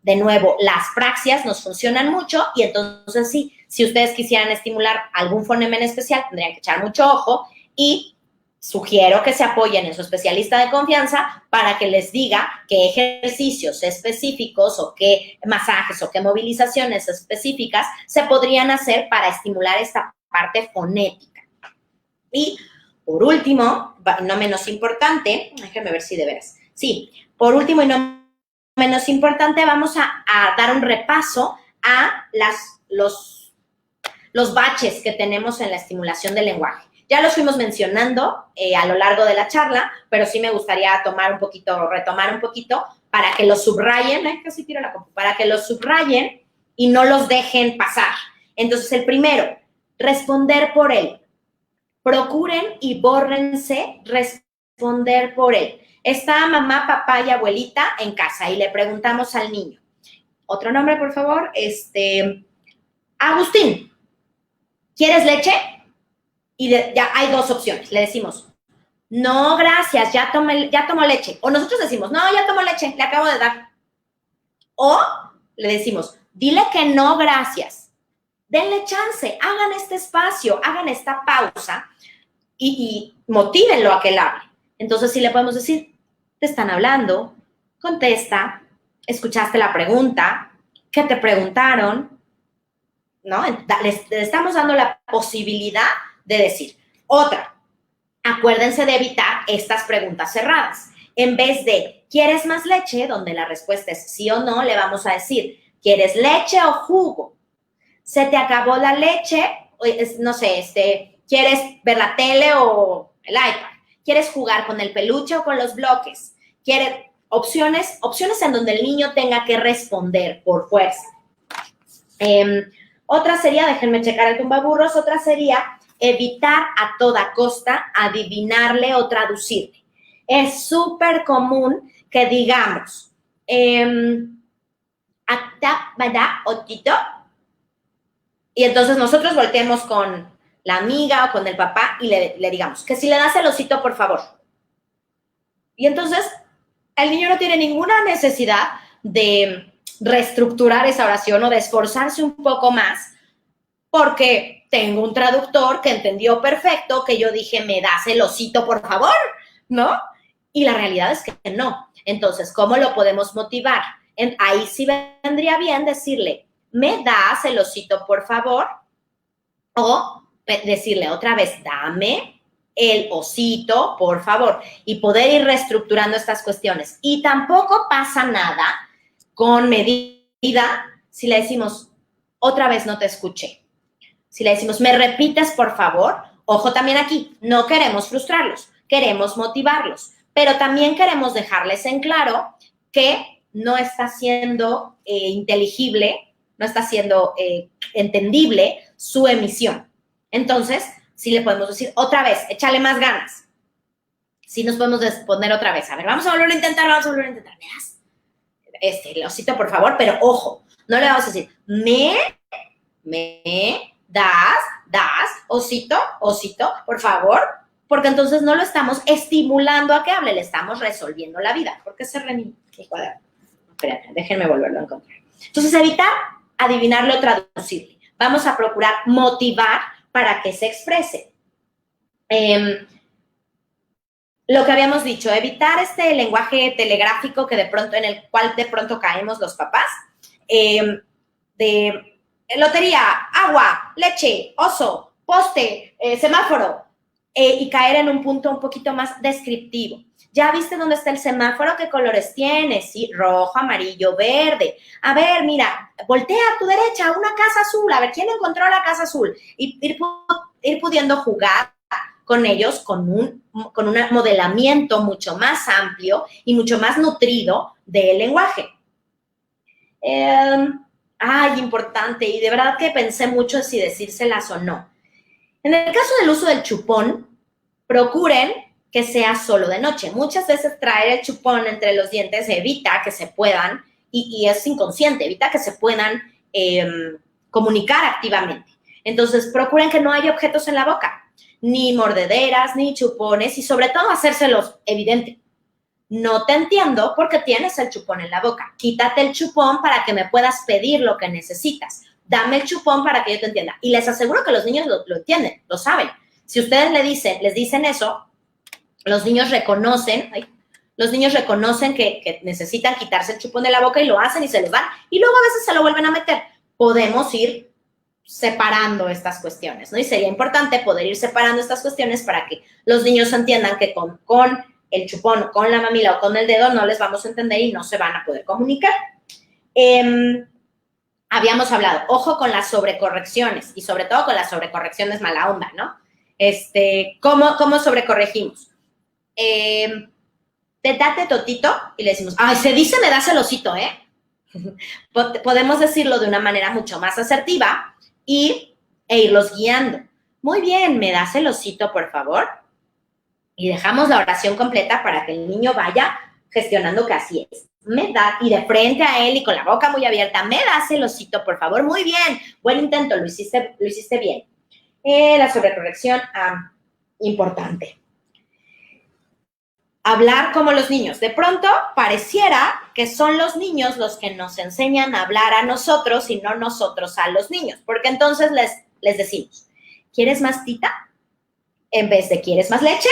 De nuevo, las praxias nos funcionan mucho y entonces sí, si ustedes quisieran estimular algún fonema en especial, tendrían que echar mucho ojo y sugiero que se apoyen en su especialista de confianza para que les diga qué ejercicios específicos o qué masajes o qué movilizaciones específicas se podrían hacer para estimular esta parte fonética. Y por último, no menos importante, déjenme ver si de veras. Sí, por último y no menos importante, vamos a dar un repaso a los baches que tenemos en la estimulación del lenguaje. Ya los fuimos mencionando a lo largo de la charla, pero sí me gustaría retomar un poquito para que los subrayen, casi tiro la compu, para que los subrayen y no los dejen pasar. Entonces, el primero, responder por él. Procuren y bórrense responder por él. Está mamá, papá y abuelita en casa y le preguntamos al niño. Otro nombre, por favor. Agustín, ¿quieres leche? Y ya hay dos opciones. Le decimos, no, gracias, ya tomo leche. O nosotros decimos, no, ya tomo leche, le acabo de dar. O le decimos, dile que no, gracias. Denle chance, hagan este espacio, hagan esta pausa y motívenlo a que él hable. Entonces, sí le podemos decir, te están hablando, contesta, escuchaste la pregunta, ¿qué te preguntaron? ¿No? Le estamos dando la posibilidad de decir. Otra, acuérdense de evitar estas preguntas cerradas. En vez de, ¿quieres más leche? Donde la respuesta es sí o no, le vamos a decir, ¿quieres leche o jugo? ¿Se te acabó la leche? No sé, ¿quieres ver la tele o el iPad? ¿Quieres jugar con el peluche o con los bloques? ¿Quieres opciones en donde el niño tenga que responder por fuerza? Otra sería, déjenme checar el tumbaburros, otra sería evitar a toda costa adivinarle o traducirle. Es súper común que digamos, y entonces nosotros volteemos con la amiga o con el papá y le digamos que si le das el osito, por favor. Y entonces el niño no tiene ninguna necesidad de reestructurar esa oración o de esforzarse un poco más porque tengo un traductor que entendió perfecto que yo dije, ¿me das el osito, por favor? ¿No? Y la realidad es que no. Entonces, ¿cómo lo podemos motivar? Ahí sí vendría bien decirle, ¿me das el osito, por favor? O decirle otra vez, dame el osito, por favor. Y poder ir reestructurando estas cuestiones. Y tampoco pasa nada con medida si le decimos, otra vez no te escuché. Si le decimos, ¿me repites, por favor? Ojo también aquí, no queremos frustrarlos, queremos motivarlos, pero también queremos dejarles en claro que no está siendo inteligible, no está siendo entendible su emisión. Entonces, sí le podemos decir otra vez, échale más ganas. Sí nos podemos responder otra vez. A ver, vamos a volver a intentar. ¿Me das el osito, por favor? Pero ojo, no le vamos a decir, me das, osito, por favor, porque entonces no lo estamos estimulando a que hable, le estamos resolviendo la vida. ¿Por qué se reinicia el cuaderno? Espérate, déjenme volverlo a encontrar. Entonces, evitar adivinarle o traducirle. Vamos a procurar motivar para que se exprese. Lo que habíamos dicho, evitar este lenguaje telegráfico en el cual de pronto caemos los papás, de lotería, agua, leche, oso, poste, semáforo, y caer en un punto un poquito más descriptivo. ¿Ya viste dónde está el semáforo? ¿Qué colores tiene? Sí, rojo, amarillo, verde. A ver, mira, voltea a tu derecha, una casa azul. A ver, ¿quién encontró la casa azul? Y ir pudiendo jugar con ellos con un modelamiento mucho más amplio y mucho más nutrido del lenguaje. Importante, y de verdad que pensé mucho en si decírselas o no. En el caso del uso del chupón, procuren que sea solo de noche. Muchas veces traer el chupón entre los dientes evita que se puedan, y es inconsciente, evita que se puedan comunicar activamente. Entonces, procuren que no haya objetos en la boca, ni mordederas, ni chupones, y sobre todo hacérselos evidente. No te entiendo porque tienes el chupón en la boca. Quítate el chupón para que me puedas pedir lo que necesitas. Dame el chupón para que yo te entienda. Y les aseguro que los niños lo entienden, lo saben. Si ustedes les dicen eso, los niños reconocen que necesitan quitarse el chupón de la boca y lo hacen y se los dan. Y luego a veces se lo vuelven a meter. Podemos ir separando estas cuestiones, ¿no? Y sería importante poder ir separando estas cuestiones para que los niños entiendan que con el chupón, con la mamila o con el dedo no les vamos a entender y no se van a poder comunicar. Habíamos hablado, ojo con las sobrecorrecciones y sobre todo con las sobrecorrecciones mala onda, ¿no? ¿Cómo sobrecorregimos? Te date totito y le decimos, ay, se dice me das el osito, ¿eh? Podemos decirlo de una manera mucho más asertiva e irlos guiando. Muy bien, ¿me das el osito, por favor? Y dejamos la oración completa para que el niño vaya gestionando que así es. Me da, y de frente a él y con la boca muy abierta, ¿me das el osito, por favor? Muy bien, buen intento, lo hiciste bien. La sobrecorrección, importante. Hablar como los niños. De pronto pareciera que son los niños los que nos enseñan a hablar a nosotros y no nosotros a los niños, porque entonces les decimos, ¿quieres más tita? En vez de ¿quieres más leche?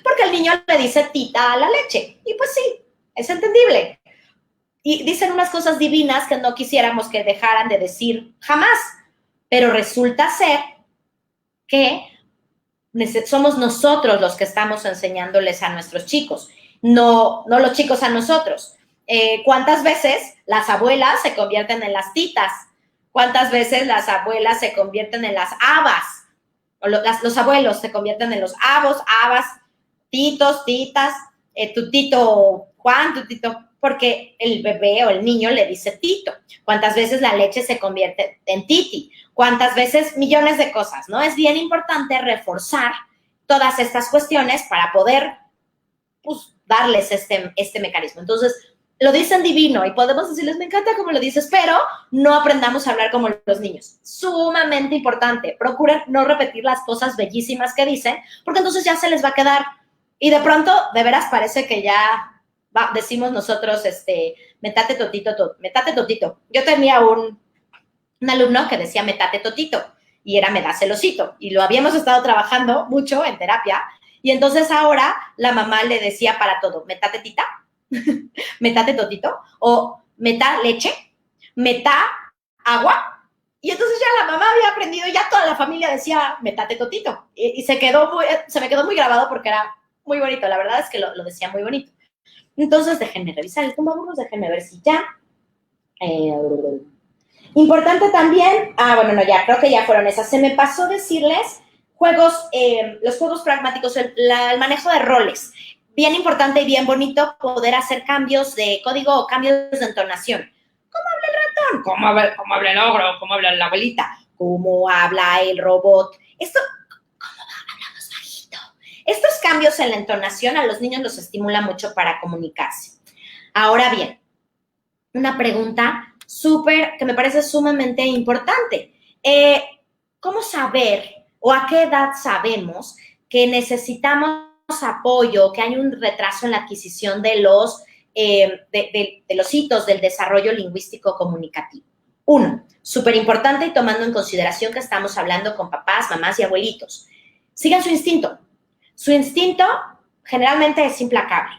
Porque el niño le dice tita a la leche. Y pues sí, es entendible. Y dicen unas cosas divinas que no quisiéramos que dejaran de decir jamás, pero resulta ser que somos nosotros los que estamos enseñándoles a nuestros chicos, no los chicos a nosotros. ¿Cuántas veces las abuelas se convierten en las titas? ¿Cuántas veces las abuelas se convierten en las abas? O los abuelos se convierten en los abos, abas, titos, titas, tu tito Juan, tu tito, porque el bebé o el niño le dice tito. ¿Cuántas veces la leche se convierte en titi? ¿Cuántas veces? Millones de cosas, ¿no? Es bien importante reforzar todas estas cuestiones para poder, pues, darles este mecanismo. Entonces, lo dicen divino y podemos decirles, me encanta cómo lo dices, pero no aprendamos a hablar como los niños. Sumamente importante. Procuren no repetir las cosas bellísimas que dicen, porque entonces ya se les va a quedar. Y de pronto, de veras, parece que ya decimos nosotros, metate totito, metate totito. Yo tenía un alumno que decía metate totito y era me das el osito. Y lo habíamos estado trabajando mucho en terapia. Y entonces ahora la mamá le decía para todo, metate tita, metate totito, o meta leche, meta agua. Y entonces ya la mamá había aprendido, ya toda la familia decía metate totito. Y se me quedó muy grabado porque era muy bonito. La verdad es que lo decía muy bonito. Entonces, déjenme revisar el tumbaburros, déjenme ver si ya. Importante también, bueno, no, ya, creo que ya fueron esas. Se me pasó decirles los juegos pragmáticos, el manejo de roles. Bien importante y bien bonito poder hacer cambios de código o cambios de entonación. ¿Cómo habla el ratón? ¿Cómo habla el ogro? ¿Cómo habla la abuelita? ¿Cómo habla el robot? ¿Cómo hablamos bajito? Estos cambios en la entonación a los niños los estimula mucho para comunicarse. Ahora bien, una pregunta que me parece sumamente importante. ¿Cómo saber o a qué edad sabemos que necesitamos apoyo, que hay un retraso en la adquisición de los hitos del desarrollo lingüístico comunicativo? Uno, súper importante y tomando en consideración que estamos hablando con papás, mamás y abuelitos. Sigan su instinto. Su instinto generalmente es implacable.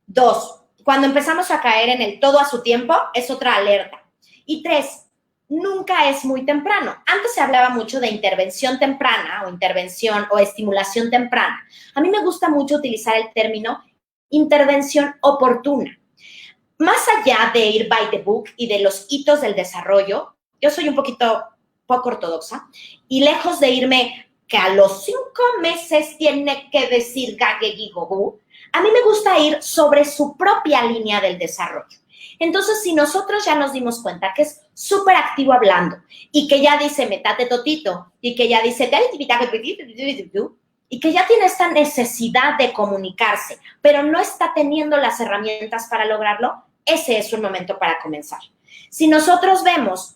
Dos, cuando empezamos a caer en el todo a su tiempo, es otra alerta. Y tres, nunca es muy temprano. Antes se hablaba mucho de intervención temprana o intervención o estimulación temprana. A mí me gusta mucho utilizar el término intervención oportuna. Más allá de ir by the book y de los hitos del desarrollo, yo soy un poco ortodoxa y lejos de irme que a los 5 meses tiene que decir gagueguigogu, a mí me gusta ir sobre su propia línea del desarrollo. Entonces, si nosotros ya nos dimos cuenta que es súper activo hablando y que ya dice metate totito y que ya dice y que ya tiene esta necesidad de comunicarse, pero no está teniendo las herramientas para lograrlo, ese es un momento para comenzar. Si nosotros vemos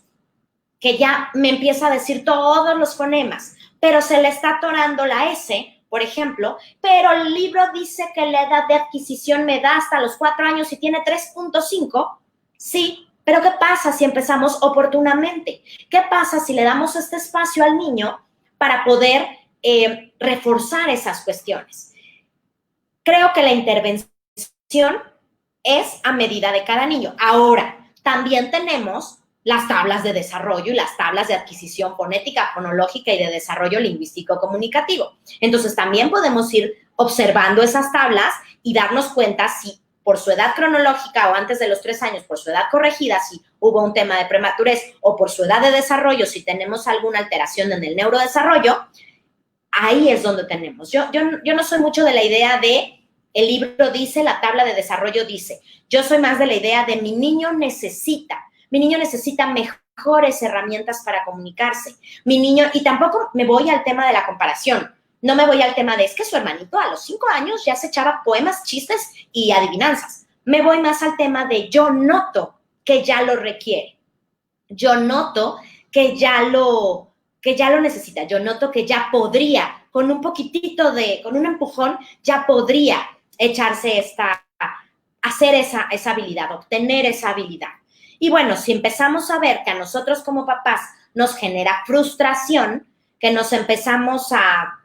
que ya me empieza a decir todos los fonemas, pero se le está atorando la S, por ejemplo, pero el libro dice que la edad de adquisición me da hasta los 4 años y tiene 3.5, sí, pero ¿qué pasa si empezamos oportunamente? ¿Qué pasa si le damos este espacio al niño para poder reforzar esas cuestiones? Creo que la intervención es a medida de cada niño. Ahora, también tenemos las tablas de desarrollo y las tablas de adquisición fonética, fonológica y de desarrollo lingüístico-comunicativo. Entonces, también podemos ir observando esas tablas y darnos cuenta si por su edad cronológica o antes de los 3 años, por su edad corregida, si hubo un tema de prematurez, o por su edad de desarrollo, si tenemos alguna alteración en el neurodesarrollo, ahí es donde tenemos. Yo no soy mucho de la idea de el libro dice, la tabla de desarrollo dice. Yo soy más de la idea de mi niño necesita mejores herramientas para comunicarse. Mi niño, y tampoco me voy al tema de la comparación. No me voy al tema de, es que su hermanito a los 5 años ya se echaba poemas, chistes y adivinanzas. Me voy más al tema de yo noto que ya lo requiere. Yo noto que ya lo necesita. Yo noto que ya podría, con un poquitito con un empujón, ya podría echarse hacer esa habilidad, obtener esa habilidad. Y bueno, si empezamos a ver que a nosotros como papás nos genera frustración, que nos empezamos a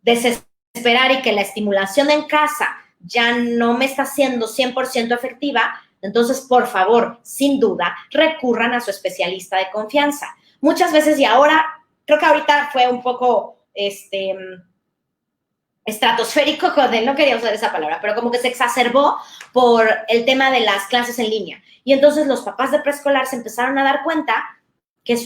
desesperar y que la estimulación en casa ya no me está siendo 100% efectiva, entonces, por favor, sin duda, recurran a su especialista de confianza. Muchas veces, y ahora, creo que ahorita fue un poco estratosférico, no quería usar esa palabra, pero como que se exacerbó por el tema de las clases en línea. Y entonces los papás de preescolar se empezaron a dar cuenta que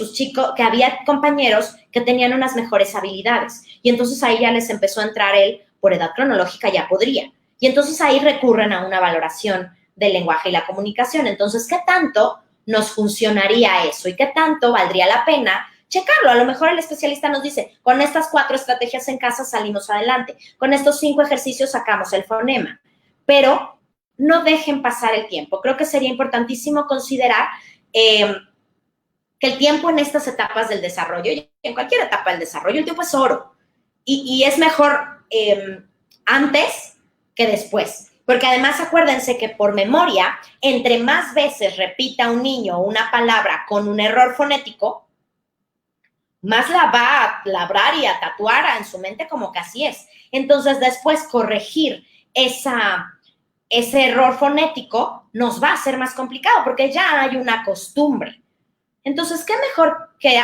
había compañeros que tenían unas mejores habilidades. Y entonces ahí ya les empezó a entrar por edad cronológica ya podría. Y entonces ahí recurren a una valoración del lenguaje y la comunicación. Entonces, ¿qué tanto nos funcionaría eso? ¿Y qué tanto valdría la pena checarlo? A lo mejor el especialista nos dice, con estas 4 estrategias en casa salimos adelante. Con estos 5 ejercicios sacamos el fonema. Pero no dejen pasar el tiempo. Creo que sería importantísimo considerar que el tiempo en estas etapas del desarrollo, y en cualquier etapa del desarrollo, el tiempo es oro. Y es mejor antes que después. Porque además acuérdense que por memoria, entre más veces repita un niño una palabra con un error fonético, más la va a labrar y a tatuar en su mente como que así es. Entonces, después corregir ese error fonético nos va a ser más complicado porque ya hay una costumbre. Entonces, ¿qué mejor que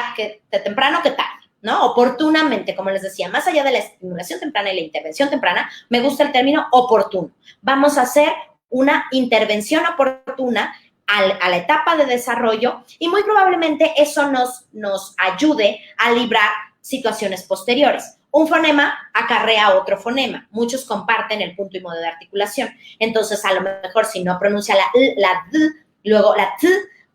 de temprano que tarde? ¿No? Oportunamente, como les decía, más allá de la estimulación temprana y la intervención temprana, me gusta el término oportuno. Vamos a hacer una intervención oportuna a la etapa de desarrollo y muy probablemente eso nos ayude a librar situaciones posteriores. Un fonema acarrea otro fonema. Muchos comparten el punto y modo de articulación. Entonces, a lo mejor si no pronuncia la D, luego la T,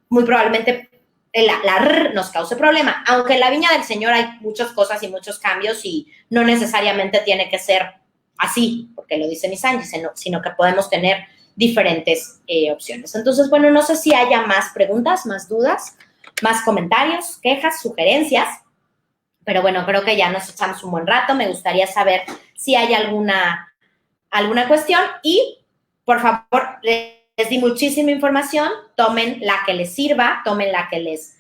muy probablemente la R nos cause problema. Aunque en la viña del Señor hay muchas cosas y muchos cambios y no necesariamente tiene que ser así, porque lo dice Misanji, sino que podemos tener diferentes opciones. Entonces, bueno, no sé si haya más preguntas, más dudas, más comentarios, quejas, sugerencias, pero bueno, creo que ya nos echamos un buen rato. Me gustaría saber si hay alguna cuestión y, por favor, les di muchísima información, tomen la que les sirva, tomen la que les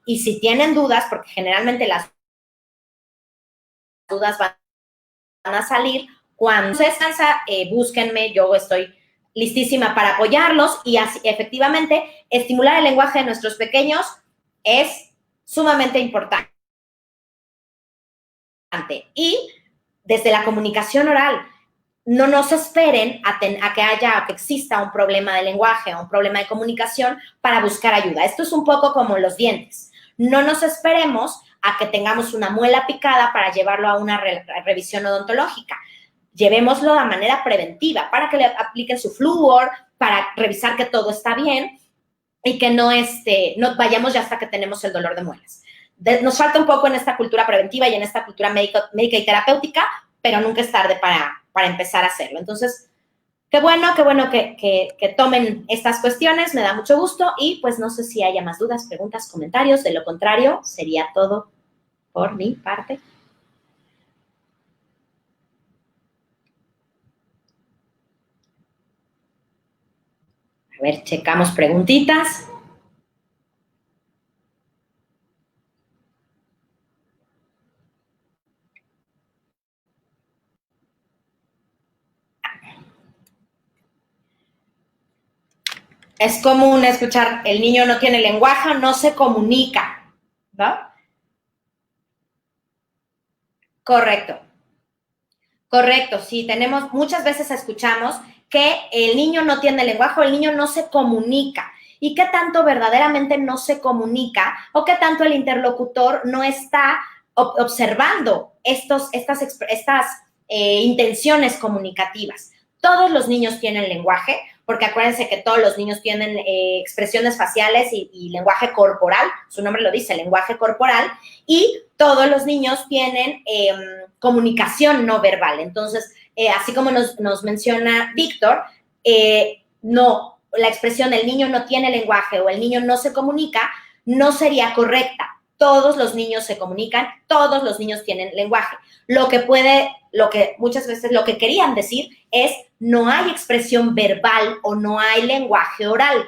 y si tienen dudas, porque generalmente las dudas van a salir, cuando se descansa, búsquenme, yo estoy listísima para apoyarlos y así, efectivamente, estimular el lenguaje de nuestros pequeños es sumamente importante. Y desde la comunicación oral, no nos esperen a que exista un problema de lenguaje o un problema de comunicación para buscar ayuda. Esto es un poco como los dientes. No nos esperemos a que tengamos una muela picada para llevarlo a una revisión odontológica. llevémoslo de manera preventiva para que le apliquen su flúor, para revisar que todo está bien y que no vayamos ya hasta que tenemos el dolor de muelas. Nos falta un poco en esta cultura preventiva y en esta cultura médica y terapéutica, pero nunca es tarde para empezar a hacerlo. Entonces, qué bueno que tomen estas cuestiones, me da mucho gusto y pues no sé si haya más dudas, preguntas, comentarios, de lo contrario, sería todo por mi parte. A ver, checamos preguntitas. Es común escuchar, el niño no tiene lenguaje, no se comunica, ¿no? Correcto. Correcto, sí, muchas veces escuchamos que el niño no tiene lenguaje o el niño no se comunica. ¿Y qué tanto verdaderamente no se comunica o qué tanto el interlocutor no está observando estas intenciones comunicativas? Todos los niños tienen lenguaje, porque acuérdense que todos los niños tienen expresiones faciales y lenguaje corporal, su nombre lo dice, lenguaje corporal, y todos los niños tienen comunicación no verbal. Entonces, así como nos menciona Víctor, no, la expresión el niño no tiene lenguaje o el niño no se comunica no sería correcta. Todos los niños se comunican, todos los niños tienen lenguaje. Lo que muchas veces lo que querían decir es no hay expresión verbal o no hay lenguaje oral.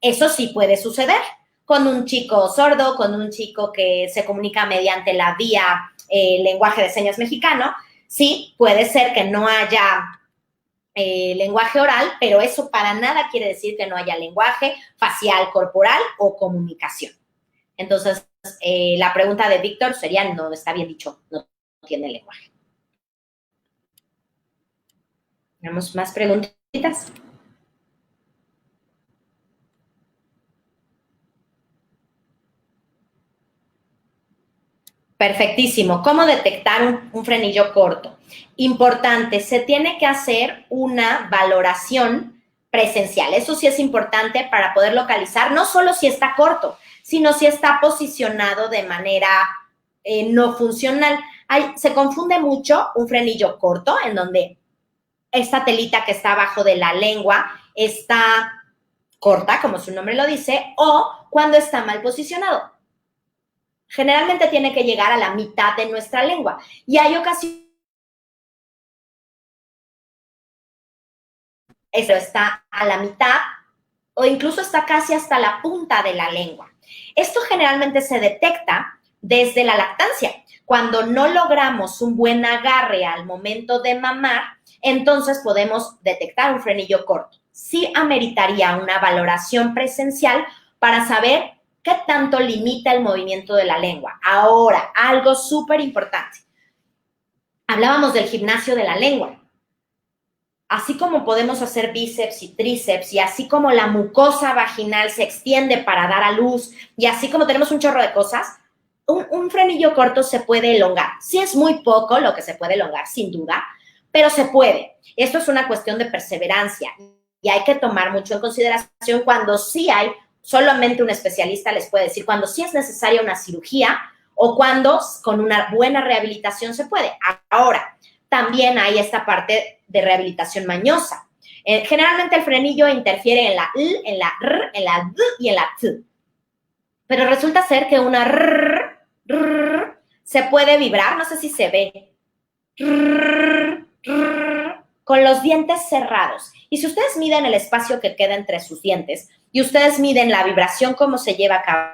Eso sí puede suceder con un chico sordo, con un chico que se comunica mediante la vía lenguaje de señas mexicano. Sí, puede ser que no haya lenguaje oral, pero eso para nada quiere decir que no haya lenguaje facial, corporal o comunicación. Entonces, la pregunta de Víctor sería, no, está bien dicho, no tiene lenguaje. ¿Tenemos más preguntitas? Perfectísimo. ¿Cómo detectar un frenillo corto? Importante, se tiene que hacer una valoración presencial. Eso sí es importante para poder localizar no solo si está corto, sino si está posicionado de manera no funcional. Se confunde mucho un frenillo corto, en donde esta telita que está abajo de la lengua está corta, como su nombre lo dice, o cuando está mal posicionado. Generalmente tiene que llegar a la mitad de nuestra lengua. Y hay ocasiones eso está a la mitad o incluso está casi hasta la punta de la lengua. Esto generalmente se detecta desde la lactancia. Cuando no logramos un buen agarre al momento de mamar, entonces podemos detectar un frenillo corto. Sí ameritaría una valoración presencial para saber qué tanto limita el movimiento de la lengua. Ahora, algo súper importante. Hablábamos del gimnasio de la lengua. Así como podemos hacer bíceps y tríceps y así como la mucosa vaginal se extiende para dar a luz y así como tenemos un chorro de cosas, un frenillo corto se puede elongar. Sí es muy poco lo que se puede elongar, sin duda, pero se puede. Esto es una cuestión de perseverancia y hay que tomar mucho en consideración cuando sí hay, solamente un especialista les puede decir, cuando sí es necesaria una cirugía o cuando con una buena rehabilitación se puede. Ahora, también hay esta parte de rehabilitación mañosa. Generalmente el frenillo interfiere en la L, en la R, en la D y en la T. Pero resulta ser que una R se puede vibrar, no sé si se ve, con los dientes cerrados. Y si ustedes miden el espacio que queda entre sus dientes y ustedes miden la vibración, cómo se lleva a cabo,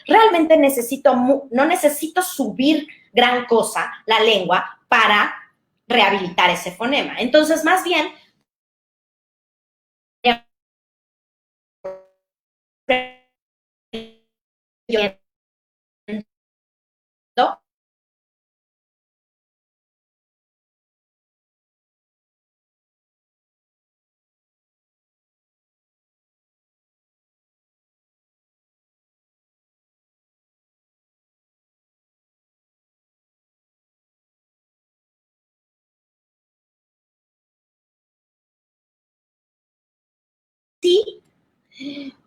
realmente no necesito subir gran cosa la lengua para rehabilitar ese fonema. Entonces, más bien,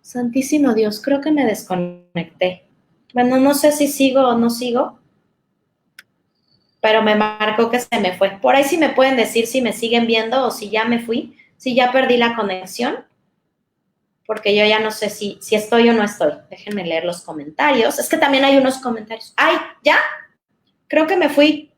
Santísimo Dios, creo que me desconecté. Bueno, no sé si sigo o no sigo, pero me marcó que se me fue. Por ahí sí me pueden decir si me siguen viendo o si ya me fui, si ya perdí la conexión, porque yo ya no sé si estoy o no estoy. Déjenme leer los comentarios. Es que también hay unos comentarios. ¡Ay, ya! Creo que me fui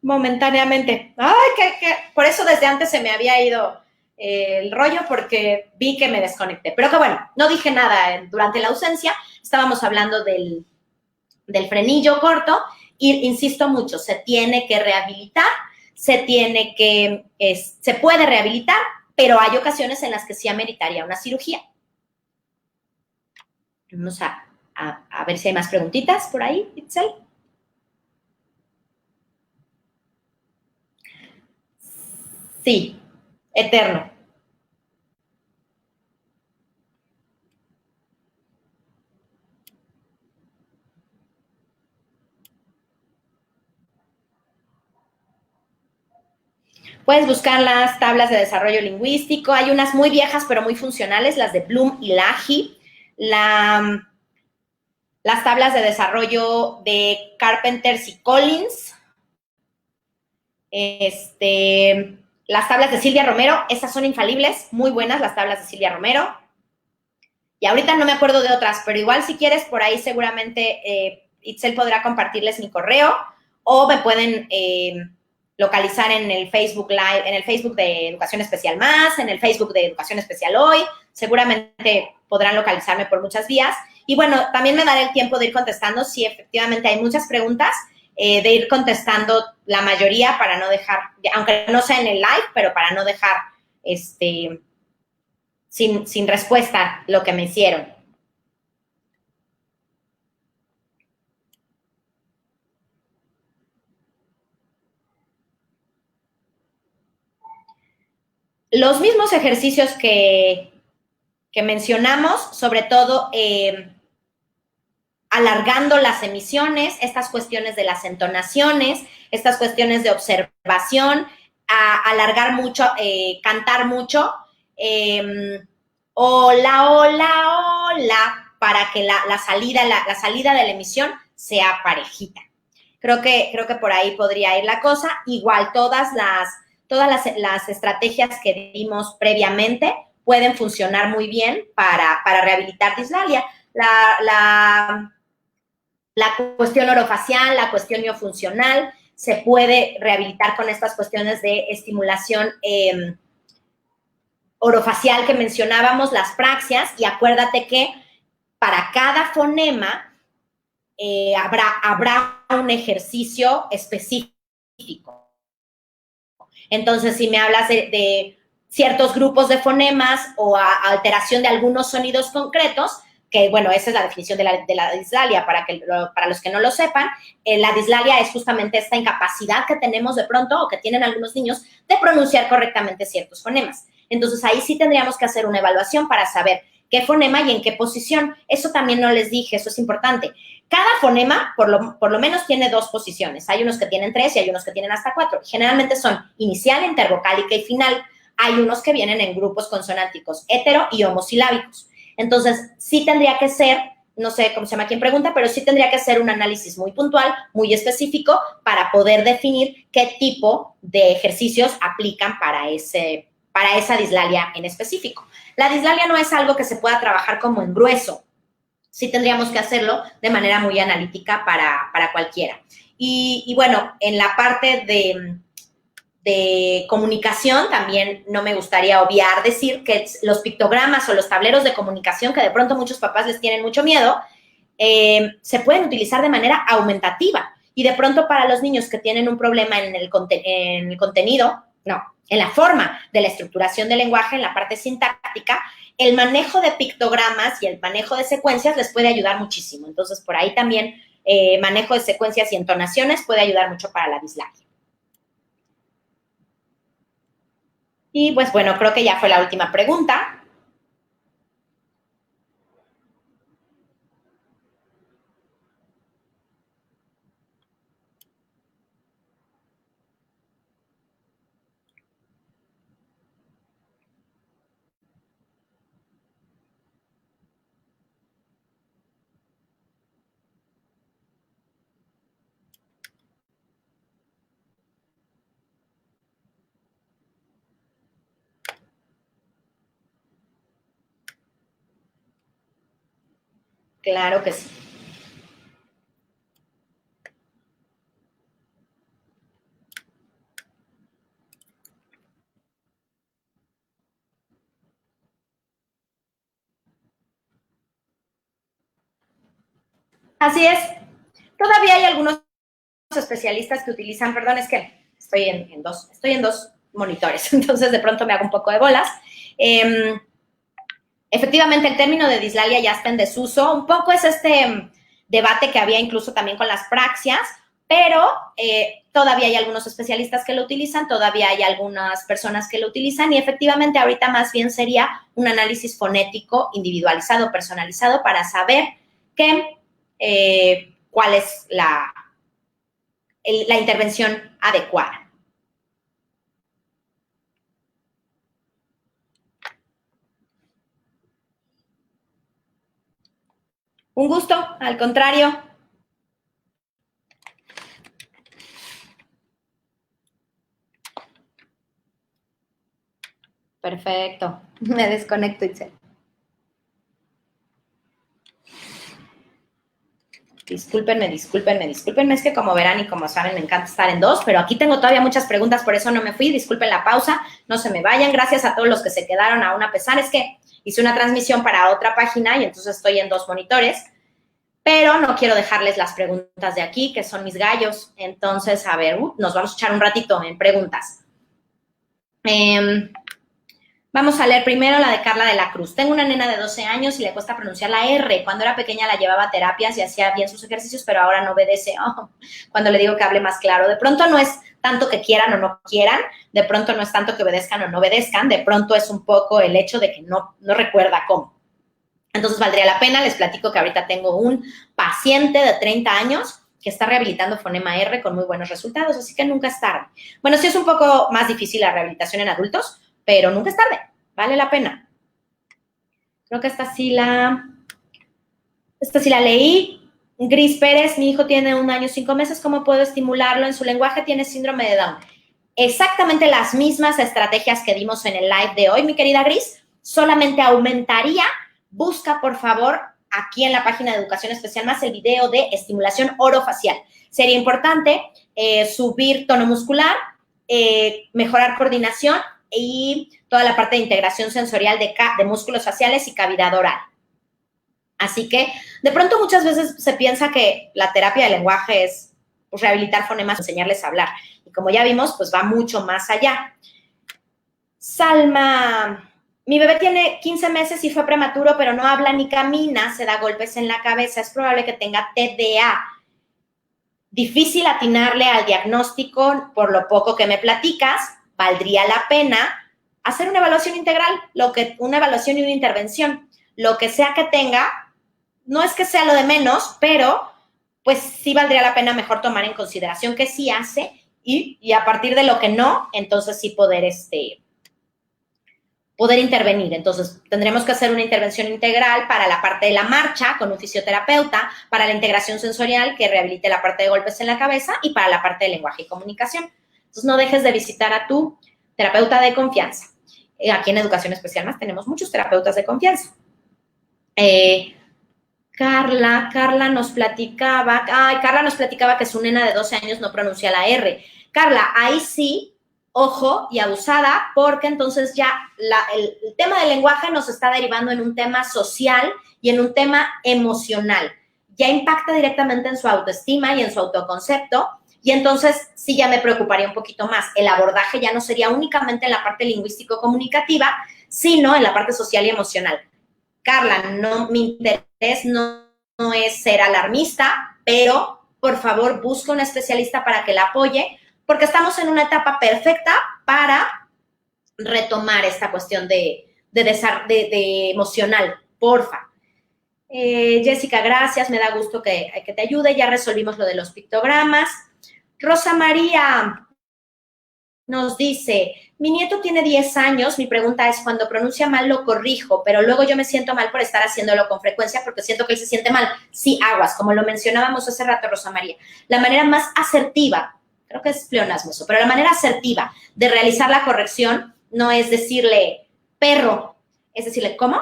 momentáneamente. ¡Ay, qué! Por eso desde antes se me había ido el rollo, porque vi que me desconecté. Pero que bueno, no dije nada durante la ausencia. Estábamos hablando del frenillo corto y insisto mucho, se tiene que rehabilitar, se puede rehabilitar, pero hay ocasiones en las que sí ameritaría una cirugía. Vamos a ver si hay más preguntitas por ahí, Itzel. Sí, eterno. Puedes buscar las tablas de desarrollo lingüístico. Hay unas muy viejas, pero muy funcionales, las de Bloom y Lahi. Las tablas de desarrollo de Carpenters y Collins. Las tablas de Silvia Romero, esas son infalibles, muy buenas las tablas de Silvia Romero. Y ahorita no me acuerdo de otras, pero igual si quieres, por ahí seguramente Itzel podrá compartirles mi correo o me pueden localizar en el Facebook Live, en el Facebook de Educación Especial Más, en el Facebook de Educación Especial Hoy. Seguramente podrán localizarme por muchas vías. Y bueno, también me daré el tiempo de ir contestando si efectivamente hay muchas preguntas, de ir contestando la mayoría para no dejar, aunque no sea en el live, pero para no dejar sin respuesta lo que me hicieron. Los mismos ejercicios que mencionamos, sobre todo alargando las emisiones, estas cuestiones de las entonaciones, estas cuestiones de observación, alargar mucho, cantar mucho, hola, hola, hola, para que la salida de la emisión sea parejita. Creo que por ahí podría ir la cosa. Igual todas las estrategias que dimos previamente pueden funcionar muy bien para rehabilitar dislalia. La cuestión orofacial, la cuestión miofuncional, se puede rehabilitar con estas cuestiones de estimulación orofacial que mencionábamos, las praxias, y acuérdate que para cada fonema habrá un ejercicio específico. Entonces, si me hablas de ciertos grupos de fonemas o alteración de algunos sonidos concretos, que bueno, esa es la definición de la dislalia, para los que no lo sepan, la dislalia es justamente esta incapacidad que tenemos de pronto o que tienen algunos niños de pronunciar correctamente ciertos fonemas. Entonces ahí sí tendríamos que hacer una evaluación para saber qué fonema y en qué posición. Eso también no les dije, eso es importante. Cada fonema, por lo menos, tiene dos posiciones. Hay unos que tienen 3 y hay unos que tienen hasta 4. Generalmente son inicial, intervocálica y final. Hay unos que vienen en grupos consonánticos hetero y homosilábicos. Entonces, sí tendría que ser, no sé cómo se llama quien pregunta, pero sí tendría que ser un análisis muy puntual, muy específico, para poder definir qué tipo de ejercicios aplican para esa dislalia en específico. La dislalia no es algo que se pueda trabajar como en grueso. Sí tendríamos que hacerlo de manera muy analítica para cualquiera. Y bueno, en la parte de comunicación también no me gustaría obviar decir que los pictogramas o los tableros de comunicación, que de pronto muchos papás les tienen mucho miedo, se pueden utilizar de manera aumentativa. Y de pronto para los niños que tienen un problema en el contenido, no, en la forma de la estructuración del lenguaje, en la parte sintáctica, el manejo de pictogramas y el manejo de secuencias les puede ayudar muchísimo. Entonces, por ahí también manejo de secuencias y entonaciones puede ayudar mucho para la dislalia. Y pues bueno, creo que ya fue la última pregunta.
Claro que sí. Así es. Todavía hay algunos especialistas que utilizan, perdón, es que estoy en dos monitores, entonces de pronto me hago un poco de bolas. Efectivamente, el término de dislalia ya está en desuso. Un poco es este debate que había incluso también con las praxias, pero todavía hay algunos especialistas que lo utilizan, todavía hay algunas personas que lo utilizan y efectivamente ahorita más bien sería un análisis fonético individualizado, personalizado para saber cuál es la intervención adecuada. Un gusto, al contrario. Perfecto. Me desconecto, Itzel. Discúlpenme, es que como verán y como saben me encanta estar en dos, pero aquí tengo todavía muchas preguntas, por eso no me fui, disculpen la pausa, no se me vayan, gracias a todos los que se quedaron aún a pesar, es que hice una transmisión para otra página y entonces estoy en dos monitores, pero no quiero dejarles las preguntas de aquí, que son mis gallos, entonces, a ver, nos vamos a echar un ratito en preguntas. Vamos a leer primero la de Carla de la Cruz. Tengo una nena de 12 años y le cuesta pronunciar la R. Cuando era pequeña la llevaba a terapias y hacía bien sus ejercicios, pero ahora no obedece. Oh, cuando le digo que hable más claro. De pronto no es tanto que quieran o no quieran, de pronto no es tanto que obedezcan o no obedezcan, de pronto es un poco el hecho de que no recuerda cómo. Entonces valdría la pena, les platico que ahorita tengo un paciente de 30 años que está rehabilitando fonema R con muy buenos resultados, así que nunca es tarde. Bueno, sí es un poco más difícil la rehabilitación en adultos, pero nunca es tarde, vale la pena. Creo que esta sí la leí. Gris Pérez, mi hijo tiene 1 año 5 meses, ¿cómo puedo estimularlo en su lenguaje? Tiene síndrome de Down. Exactamente las mismas estrategias que dimos en el live de hoy, mi querida Gris, solamente aumentaría. Busca, por favor, aquí en la página de Educación Especial Más el video de estimulación orofacial. Sería importante subir tono muscular, mejorar coordinación y toda la parte de integración sensorial de músculos faciales y cavidad oral. Así que, de pronto, muchas veces se piensa que la terapia de lenguaje es pues, rehabilitar fonemas, enseñarles a hablar. Y como ya vimos, pues va mucho más allá. Salma, mi bebé tiene 15 meses y fue prematuro, pero no habla ni camina, se da golpes en la cabeza. Es probable que tenga TDA. Difícil atinarle al diagnóstico por lo poco que me platicas. Valdría la pena hacer una evaluación integral, una evaluación y una intervención. Lo que sea que tenga, no es que sea lo de menos, pero pues sí valdría la pena mejor tomar en consideración que sí hace y a partir de lo que no, entonces sí poder intervenir. Entonces, tendremos que hacer una intervención integral para la parte de la marcha con un fisioterapeuta, para la integración sensorial que rehabilite la parte de golpes en la cabeza y para la parte de lenguaje y comunicación. Entonces, no dejes de visitar a tu terapeuta de confianza. Aquí en Educación Especial Más tenemos muchos terapeutas de confianza. Carla nos platicaba que su nena de 12 años no pronuncia la R. Carla, ahí sí, ojo y abusada, porque entonces ya el tema del lenguaje nos está derivando en un tema social y en un tema emocional. Ya impacta directamente en su autoestima y en su autoconcepto, y entonces sí ya me preocuparía un poquito más. El abordaje ya no sería únicamente en la parte lingüístico-comunicativa, sino en la parte social y emocional. Carla, mi interés no es ser alarmista, pero por favor busca un especialista para que la apoye, porque estamos en una etapa perfecta para retomar esta cuestión de emocional, porfa. Jessica, gracias, me da gusto que te ayude, ya resolvimos lo de los pictogramas. Rosa María nos dice, mi nieto tiene 10 años, mi pregunta es, cuando pronuncia mal lo corrijo, pero luego yo me siento mal por estar haciéndolo con frecuencia porque siento que él se siente mal. Sí, aguas, como lo mencionábamos hace rato, Rosa María. La manera más asertiva, creo que es pleonasmo eso, pero la manera asertiva de realizar la corrección no es decirle perro, es decirle, ¿cómo?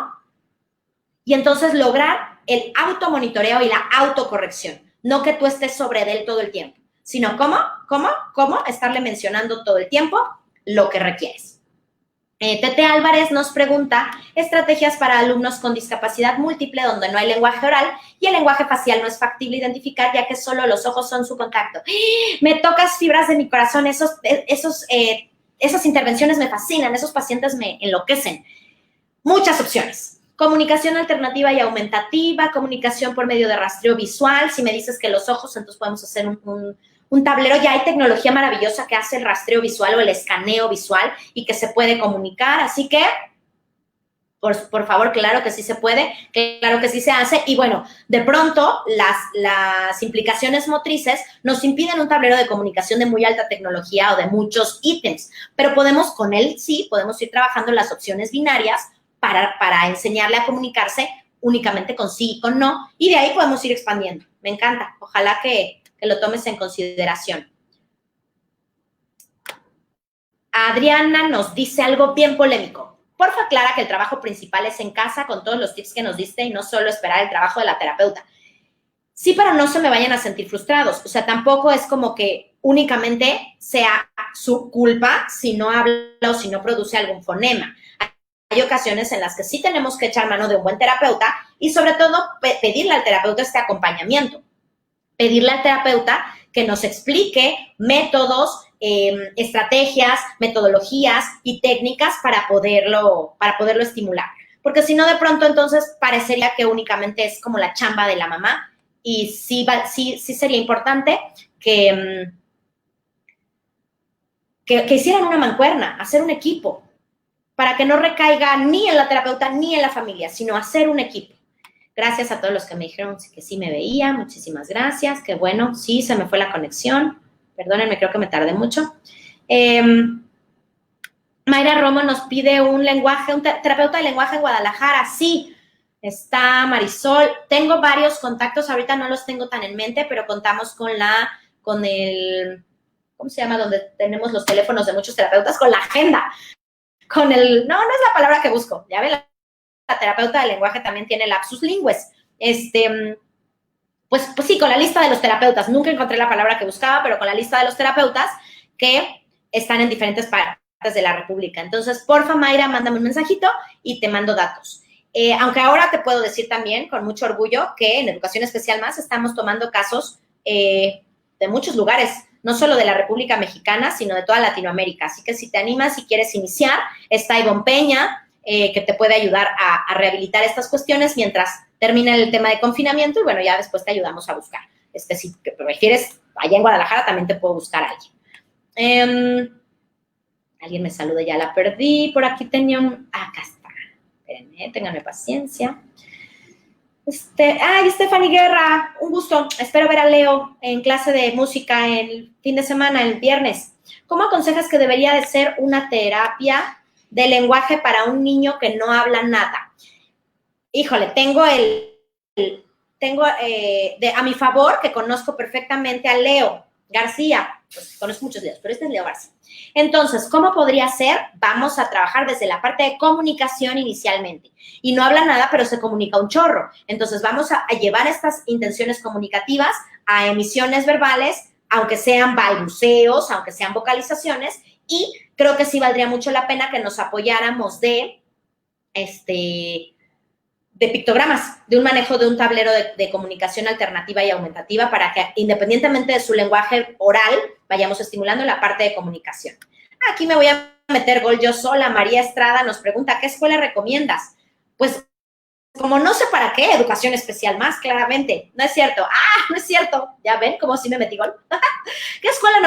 Y entonces lograr
el automonitoreo y la autocorrección. No que tú estés sobre de él todo el tiempo, sino cómo estarle mencionando todo el tiempo lo que requieres. Tete Álvarez nos pregunta, estrategias para alumnos con discapacidad múltiple donde no hay lenguaje oral y el lenguaje facial no es factible identificar ya que solo los ojos son su contacto. Me tocas fibras de mi corazón, esas intervenciones me fascinan, esos pacientes me enloquecen. Muchas opciones. Comunicación alternativa y aumentativa, comunicación por medio de rastreo visual. Si me dices que los ojos, entonces podemos hacer un tablero. Ya hay tecnología maravillosa que hace el rastreo visual o el escaneo visual y que se puede comunicar. Así que, por favor, claro que sí se puede, claro que sí se hace. Y bueno, de pronto las implicaciones motrices nos impiden un tablero de comunicación de muy alta tecnología o de muchos ítems. Pero podemos, con él sí, podemos ir trabajando las opciones binarias para enseñarle a comunicarse únicamente con sí y con no. Y de ahí podemos ir expandiendo. Me encanta. Ojalá que lo tomes en consideración. Adriana nos dice algo bien polémico. Porfa, aclara que el trabajo principal es en casa con todos los tips que nos diste y no solo esperar el trabajo de la terapeuta. Sí, pero no se me vayan a sentir frustrados. O sea, tampoco es como que únicamente sea su culpa si no habla o si no produce algún fonema. Hay ocasiones en las que sí tenemos que echar mano de un buen terapeuta y sobre todo pedirle al terapeuta este acompañamiento. Pedirle al terapeuta que nos explique métodos, estrategias, metodologías y técnicas para poderlo estimular. Porque si no, de pronto, entonces, parecería que únicamente es como la chamba de la mamá y sí sería importante que hicieran una mancuerna, hacer un equipo, para que no recaiga ni en la terapeuta ni en la familia, sino hacer un equipo. Gracias a todos los que me dijeron que sí me veía. Muchísimas gracias. Qué bueno. Sí, se me fue la conexión. Perdónenme, creo que me tardé mucho. Mayra Romo nos pide un terapeuta de lenguaje en Guadalajara. Sí, está Marisol. Tengo varios contactos. Ahorita no los tengo tan en mente, pero contamos con el, ¿cómo se llama? Donde tenemos los teléfonos de muchos terapeutas, con la agenda. No es la palabra que busco. Ya ven, la terapeuta de lenguaje también tiene lapsus lingues. Pues sí, con la lista de los terapeutas. Nunca encontré la palabra que buscaba, pero con la lista de los terapeutas que están en diferentes partes de la República. Entonces, porfa, Mayra, mándame un mensajito y te mando datos. Aunque ahora te puedo decir también, con mucho orgullo, que en Educación Especial Más estamos tomando casos de muchos lugares, no solo de la República Mexicana, sino de toda Latinoamérica. Así que si te animas, si quieres iniciar, está Ivonne Peña, que te puede ayudar a rehabilitar estas cuestiones mientras termina el tema de confinamiento y bueno, ya después te ayudamos a buscar. Si prefieres, allá en Guadalajara también te puedo buscar a alguien. Alguien me saluda, ya la perdí. Por aquí tenía acá está. Espérenme, ténganme paciencia. Stephanie Guerra, un gusto. Espero ver a Leo en clase de música el fin de semana, el viernes. ¿Cómo aconsejas que debería de ser una terapia de lenguaje para un niño que no habla nada? Híjole, tengo a mi favor que conozco perfectamente a Leo García. Pues conozco muchos Leos, pero este es Leo García. Entonces, ¿cómo podría ser? Vamos a trabajar desde la parte de comunicación inicialmente. Y no habla nada, pero se comunica un chorro. Entonces, vamos a llevar estas intenciones comunicativas a emisiones verbales, aunque sean balbuceos, aunque sean vocalizaciones, y creo que sí valdría mucho la pena que nos apoyáramos de pictogramas, de un manejo de un tablero de comunicación alternativa y aumentativa para que, independientemente de su lenguaje oral, vayamos estimulando la parte de comunicación. Aquí me voy a meter gol yo sola. María Estrada nos pregunta, ¿qué escuela recomiendas? Pues, como no sé para qué, Educación Especial Más, claramente. No es cierto. No es cierto. ¿Ya ven cómo sí me metí gol? ¿Qué escuela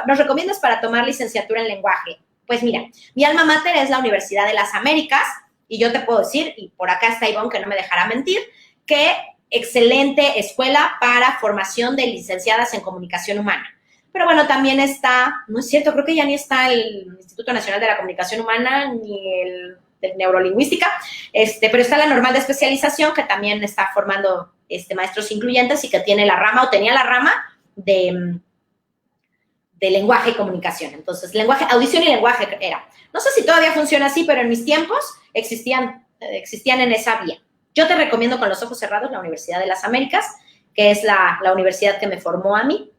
nos recomiendas para tomar licenciatura en lenguaje? Pues mira, mi alma mater es la Universidad de las Américas, y yo te puedo decir, y por acá está Ivonne que no me dejará mentir, que excelente escuela para formación de licenciadas en comunicación humana. Pero bueno, también está, no es cierto, creo que ya ni está el Instituto Nacional de la Comunicación Humana, ni el de Neurolingüística, pero está la normal de especialización, que también está formando maestros incluyentes y que tiene la rama, o tenía la rama de lenguaje y comunicación. Entonces, audición y lenguaje era. No sé si todavía funciona así, pero en mis tiempos existían en esa vía. Yo te recomiendo con los ojos cerrados la Universidad de las Américas, que es la universidad que me formó a mí.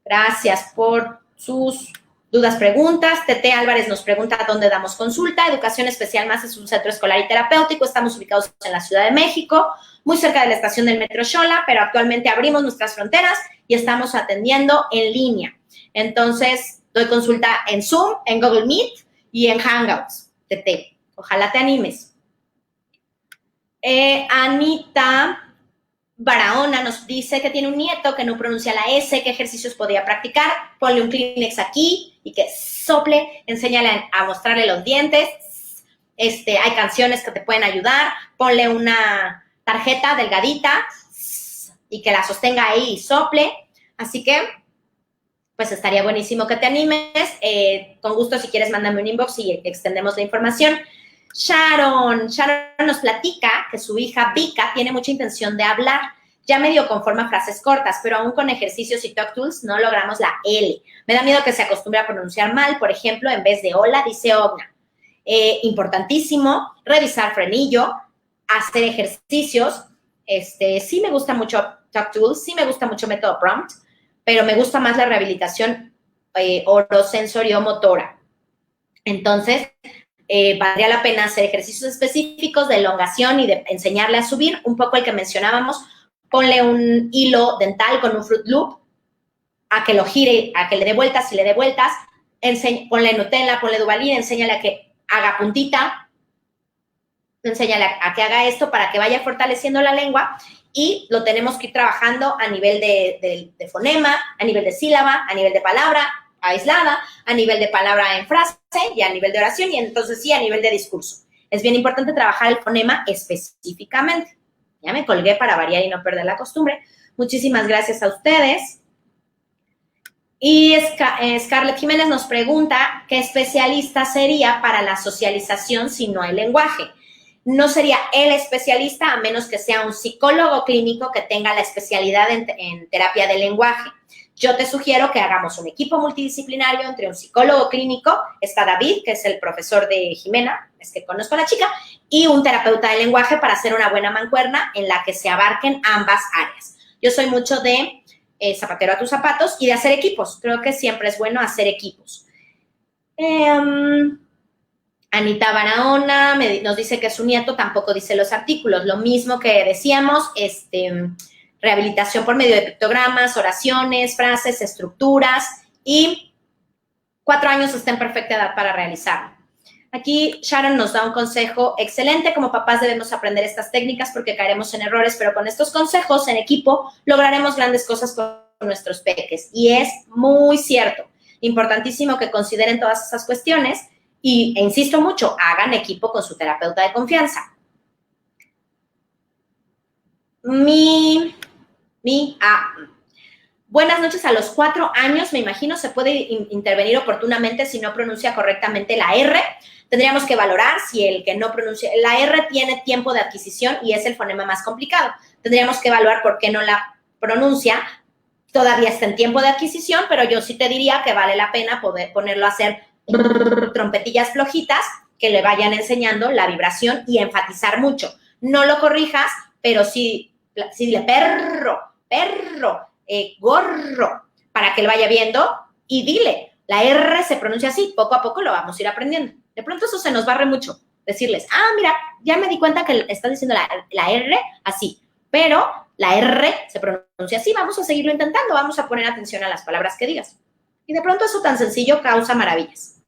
Gracias por sus dudas, preguntas. Tete Álvarez nos pregunta dónde damos consulta. Educación Especial Más es un centro escolar y terapéutico. Estamos ubicados en la Ciudad de México, muy cerca de la estación del Metro Xola, pero actualmente abrimos nuestras fronteras y estamos atendiendo en línea. Entonces, doy consulta en Zoom, en Google Meet y en Hangouts. Tete, ojalá te animes. Anita Barahona nos dice que tiene un nieto que no pronuncia la S, qué ejercicios podría practicar. Ponle un Kleenex aquí y que sople, enséñale a mostrarle los dientes. Hay canciones que te pueden ayudar. Ponle una tarjeta delgadita y que la sostenga ahí y sople. Así que, pues estaría buenísimo que te animes. Con gusto, si quieres, mándame un inbox y extendemos la información. Sharon nos platica que su hija Vika tiene mucha intención de hablar. Ya medio conforma frases cortas, pero aún con ejercicios y talk tools no logramos la L. Me da miedo que se acostumbre a pronunciar mal. Por ejemplo, en vez de hola, dice ogna. Importantísimo, revisar frenillo, hacer ejercicios. Sí me gusta mucho talk tools, sí me gusta mucho método prompt, pero me gusta más la rehabilitación orosensoriomotora. Entonces, valdría la pena hacer ejercicios específicos de elongación y de enseñarle a subir, un poco el que mencionábamos. Ponle un hilo dental con un Fruit Loop, a que lo gire, a que le dé vueltas y le dé vueltas. Ponle Nutella, ponle Duvalin, enséñale a que haga puntita, enséñale a que haga esto para que vaya fortaleciendo la lengua, y lo tenemos que ir trabajando a nivel de fonema, a nivel de sílaba, a nivel de palabra aislada, a nivel de palabra en frase y a nivel de oración, y entonces sí, a nivel de discurso. Es bien importante trabajar el fonema específicamente. Ya me colgué para variar y no perder la costumbre. Muchísimas gracias a ustedes. Y Scarlett Jiménez nos pregunta qué especialista sería para la socialización si no hay lenguaje. No sería el especialista a menos que sea un psicólogo clínico que tenga la especialidad en terapia del lenguaje. Yo te sugiero que hagamos un equipo multidisciplinario entre un psicólogo clínico, está David, que es el profesor de Jimena, es que conozco a la chica, y un terapeuta del lenguaje para hacer una buena mancuerna en la que se abarquen ambas áreas. Yo soy mucho de zapatero a tus zapatos y de hacer equipos. Creo que siempre es bueno hacer equipos. Anita Barahona nos dice que su nieto tampoco dice los artículos. Lo mismo que decíamos, rehabilitación por medio de pictogramas, oraciones, frases, estructuras, y 4 años está en perfecta edad para realizarlo. Aquí Sharon nos da un consejo excelente. Como papás debemos aprender estas técnicas porque caeremos en errores, pero con estos consejos en equipo lograremos grandes cosas con nuestros peques. Y es muy cierto. Importantísimo que consideren todas esas cuestiones e insisto mucho, hagan equipo con su terapeuta de confianza. Buenas noches. A los 4 años, me imagino, se puede intervenir oportunamente si no pronuncia correctamente la R. Tendríamos que valorar si el que no pronuncia la R tiene tiempo de adquisición y es el fonema más complicado. Tendríamos que evaluar por qué no la pronuncia. Todavía está en tiempo de adquisición, pero yo sí te diría que vale la pena poder ponerlo a hacer trompetillas flojitas que le vayan enseñando la vibración y enfatizar mucho. No lo corrijas, pero sí dile perro, gorro, para que lo vaya viendo, y dile, la R se pronuncia así, poco a poco lo vamos a ir aprendiendo. De pronto eso se nos barre mucho, decirles, mira, ya me di cuenta que está diciendo la R así, pero la R se pronuncia así, vamos a seguirlo intentando, vamos a poner atención a las palabras que digas. Y de pronto eso tan sencillo causa maravillas.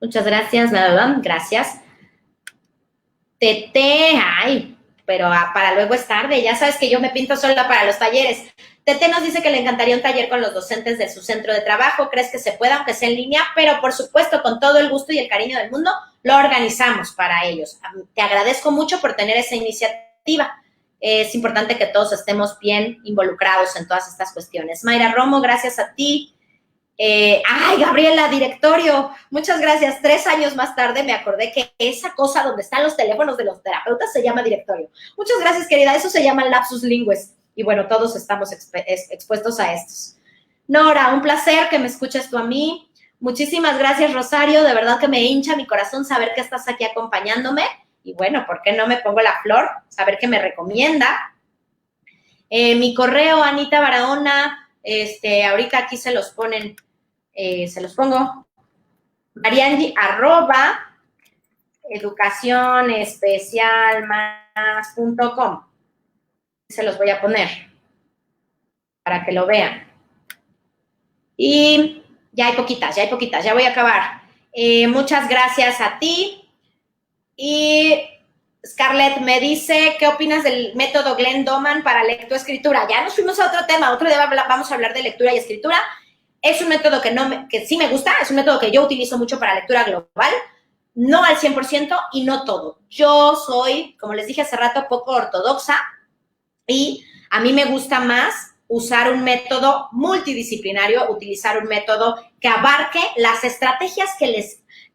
Muchas gracias, gracias. Tete, pero para luego es tarde, ya sabes que yo me pinto sola para los talleres. Tete nos dice que le encantaría un taller con los docentes de su centro de trabajo. ¿Crees que se pueda, aunque sea en línea? Pero por supuesto, con todo el gusto y el cariño del mundo, lo organizamos para ellos. Te agradezco mucho por tener esa iniciativa. Es importante que todos estemos bien involucrados en todas estas cuestiones. Mayra Romo, gracias a ti. Gabriela, directorio, muchas gracias. 3 años más tarde me acordé que esa cosa donde están los teléfonos de los terapeutas se llama directorio. Muchas gracias, querida. Eso se llama lapsus linguis. Y bueno, todos estamos expuestos a estos. Nora, un placer que me escuches tú a mí. Muchísimas gracias, Rosario. De verdad que me hincha mi corazón saber que estás aquí acompañándome.
Y bueno, ¿por qué no me pongo la flor? Saber qué me recomienda. Mi correo, Anita Barahona, ahorita aquí se los ponen, se los pongo. Mariangi, @educacionespecialmas.com. Se los voy a poner para que lo vean. Y ya hay poquitas, ya voy a acabar. Muchas gracias a ti. Y Scarlett me dice, ¿qué opinas del método Glenn Doman para lectoescritura? Ya nos fuimos a otro tema, otro día vamos a hablar de lectura y escritura. Es un método que sí me gusta, es un método que yo utilizo mucho para lectura global, no al 100% y no todo. Yo soy, como les dije hace rato, poco ortodoxa y a mí me gusta más usar un método multidisciplinario, utilizar un método que abarque las estrategias que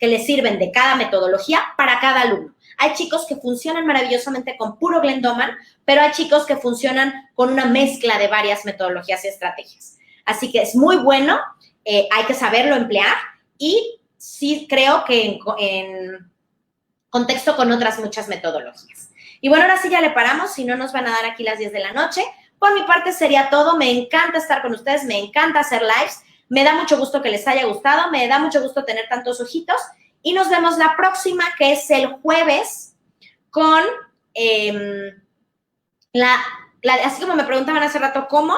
les sirven de cada metodología para cada alumno. Hay chicos que funcionan maravillosamente con puro Glenn Doman, pero hay chicos que funcionan con una mezcla de varias metodologías y estrategias. Así que es muy bueno, hay que saberlo emplear y sí creo que en contexto con otras muchas metodologías. Y bueno, ahora sí ya le paramos, si no nos van a dar aquí las 10 de la noche. Por mi parte sería todo, me encanta estar con ustedes, me encanta hacer lives, me da mucho gusto que les haya gustado, me da mucho gusto tener tantos ojitos y nos vemos la próxima, que es el jueves, con así como me preguntaban hace rato, ¿cómo?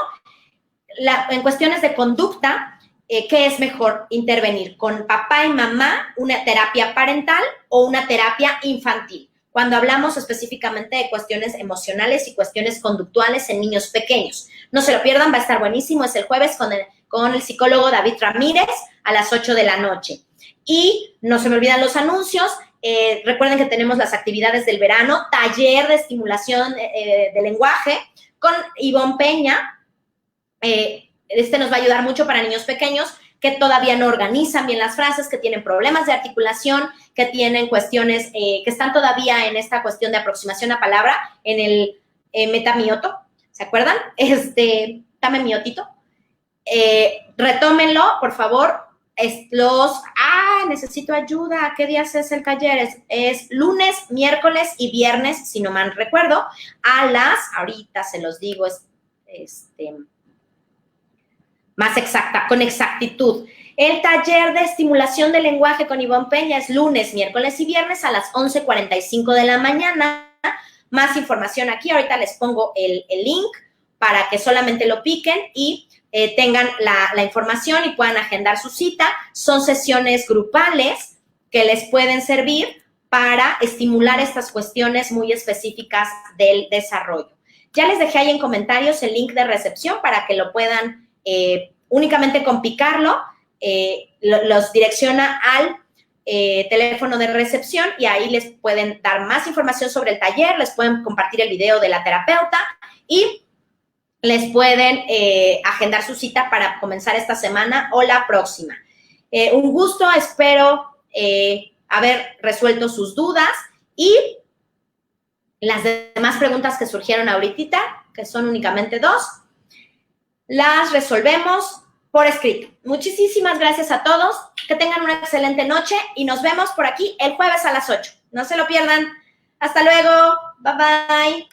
En cuestiones de conducta, ¿qué es mejor intervenir? ¿Con papá y mamá, una terapia parental o una terapia infantil? Cuando hablamos específicamente de cuestiones emocionales y cuestiones conductuales en niños pequeños. No se lo pierdan, va a estar buenísimo. Es el jueves con el psicólogo David Ramírez a las 8 de la noche. Y no se me olvidan los anuncios. Recuerden que tenemos las actividades del verano, taller de estimulación de lenguaje con Ivonne Peña. Nos va a ayudar mucho para niños pequeños que todavía no organizan bien las frases, que tienen problemas de articulación, que tienen cuestiones, que están todavía en esta cuestión de aproximación a palabra, en el metamioto, ¿se acuerdan? Tamemiotito. Retómenlo, por favor. Necesito ayuda. ¿Qué días es el taller? Es lunes, miércoles y viernes, si no mal recuerdo, ahorita se los digo, más exacta, con exactitud. El taller de estimulación del lenguaje con Ivonne Peña es lunes, miércoles y viernes a las 11:45 de la mañana. Más información aquí, ahorita les pongo el link para que solamente lo piquen y tengan la información y puedan agendar su cita. Son sesiones grupales que les pueden servir para estimular estas cuestiones muy específicas del desarrollo. Ya les dejé ahí en comentarios el link de recepción para que lo puedan únicamente con picarlo, los direcciona al teléfono de recepción y ahí les pueden dar más información sobre el taller, les pueden compartir el video de la terapeuta y les pueden agendar su cita para comenzar esta semana o la próxima. Un gusto, espero haber resuelto sus dudas y las demás preguntas que surgieron ahorita, que son únicamente 2, las resolvemos por escrito. Muchísimas gracias a todos, que tengan una excelente noche y nos vemos por aquí el jueves a las 8. No se lo pierdan. Hasta luego. Bye, bye.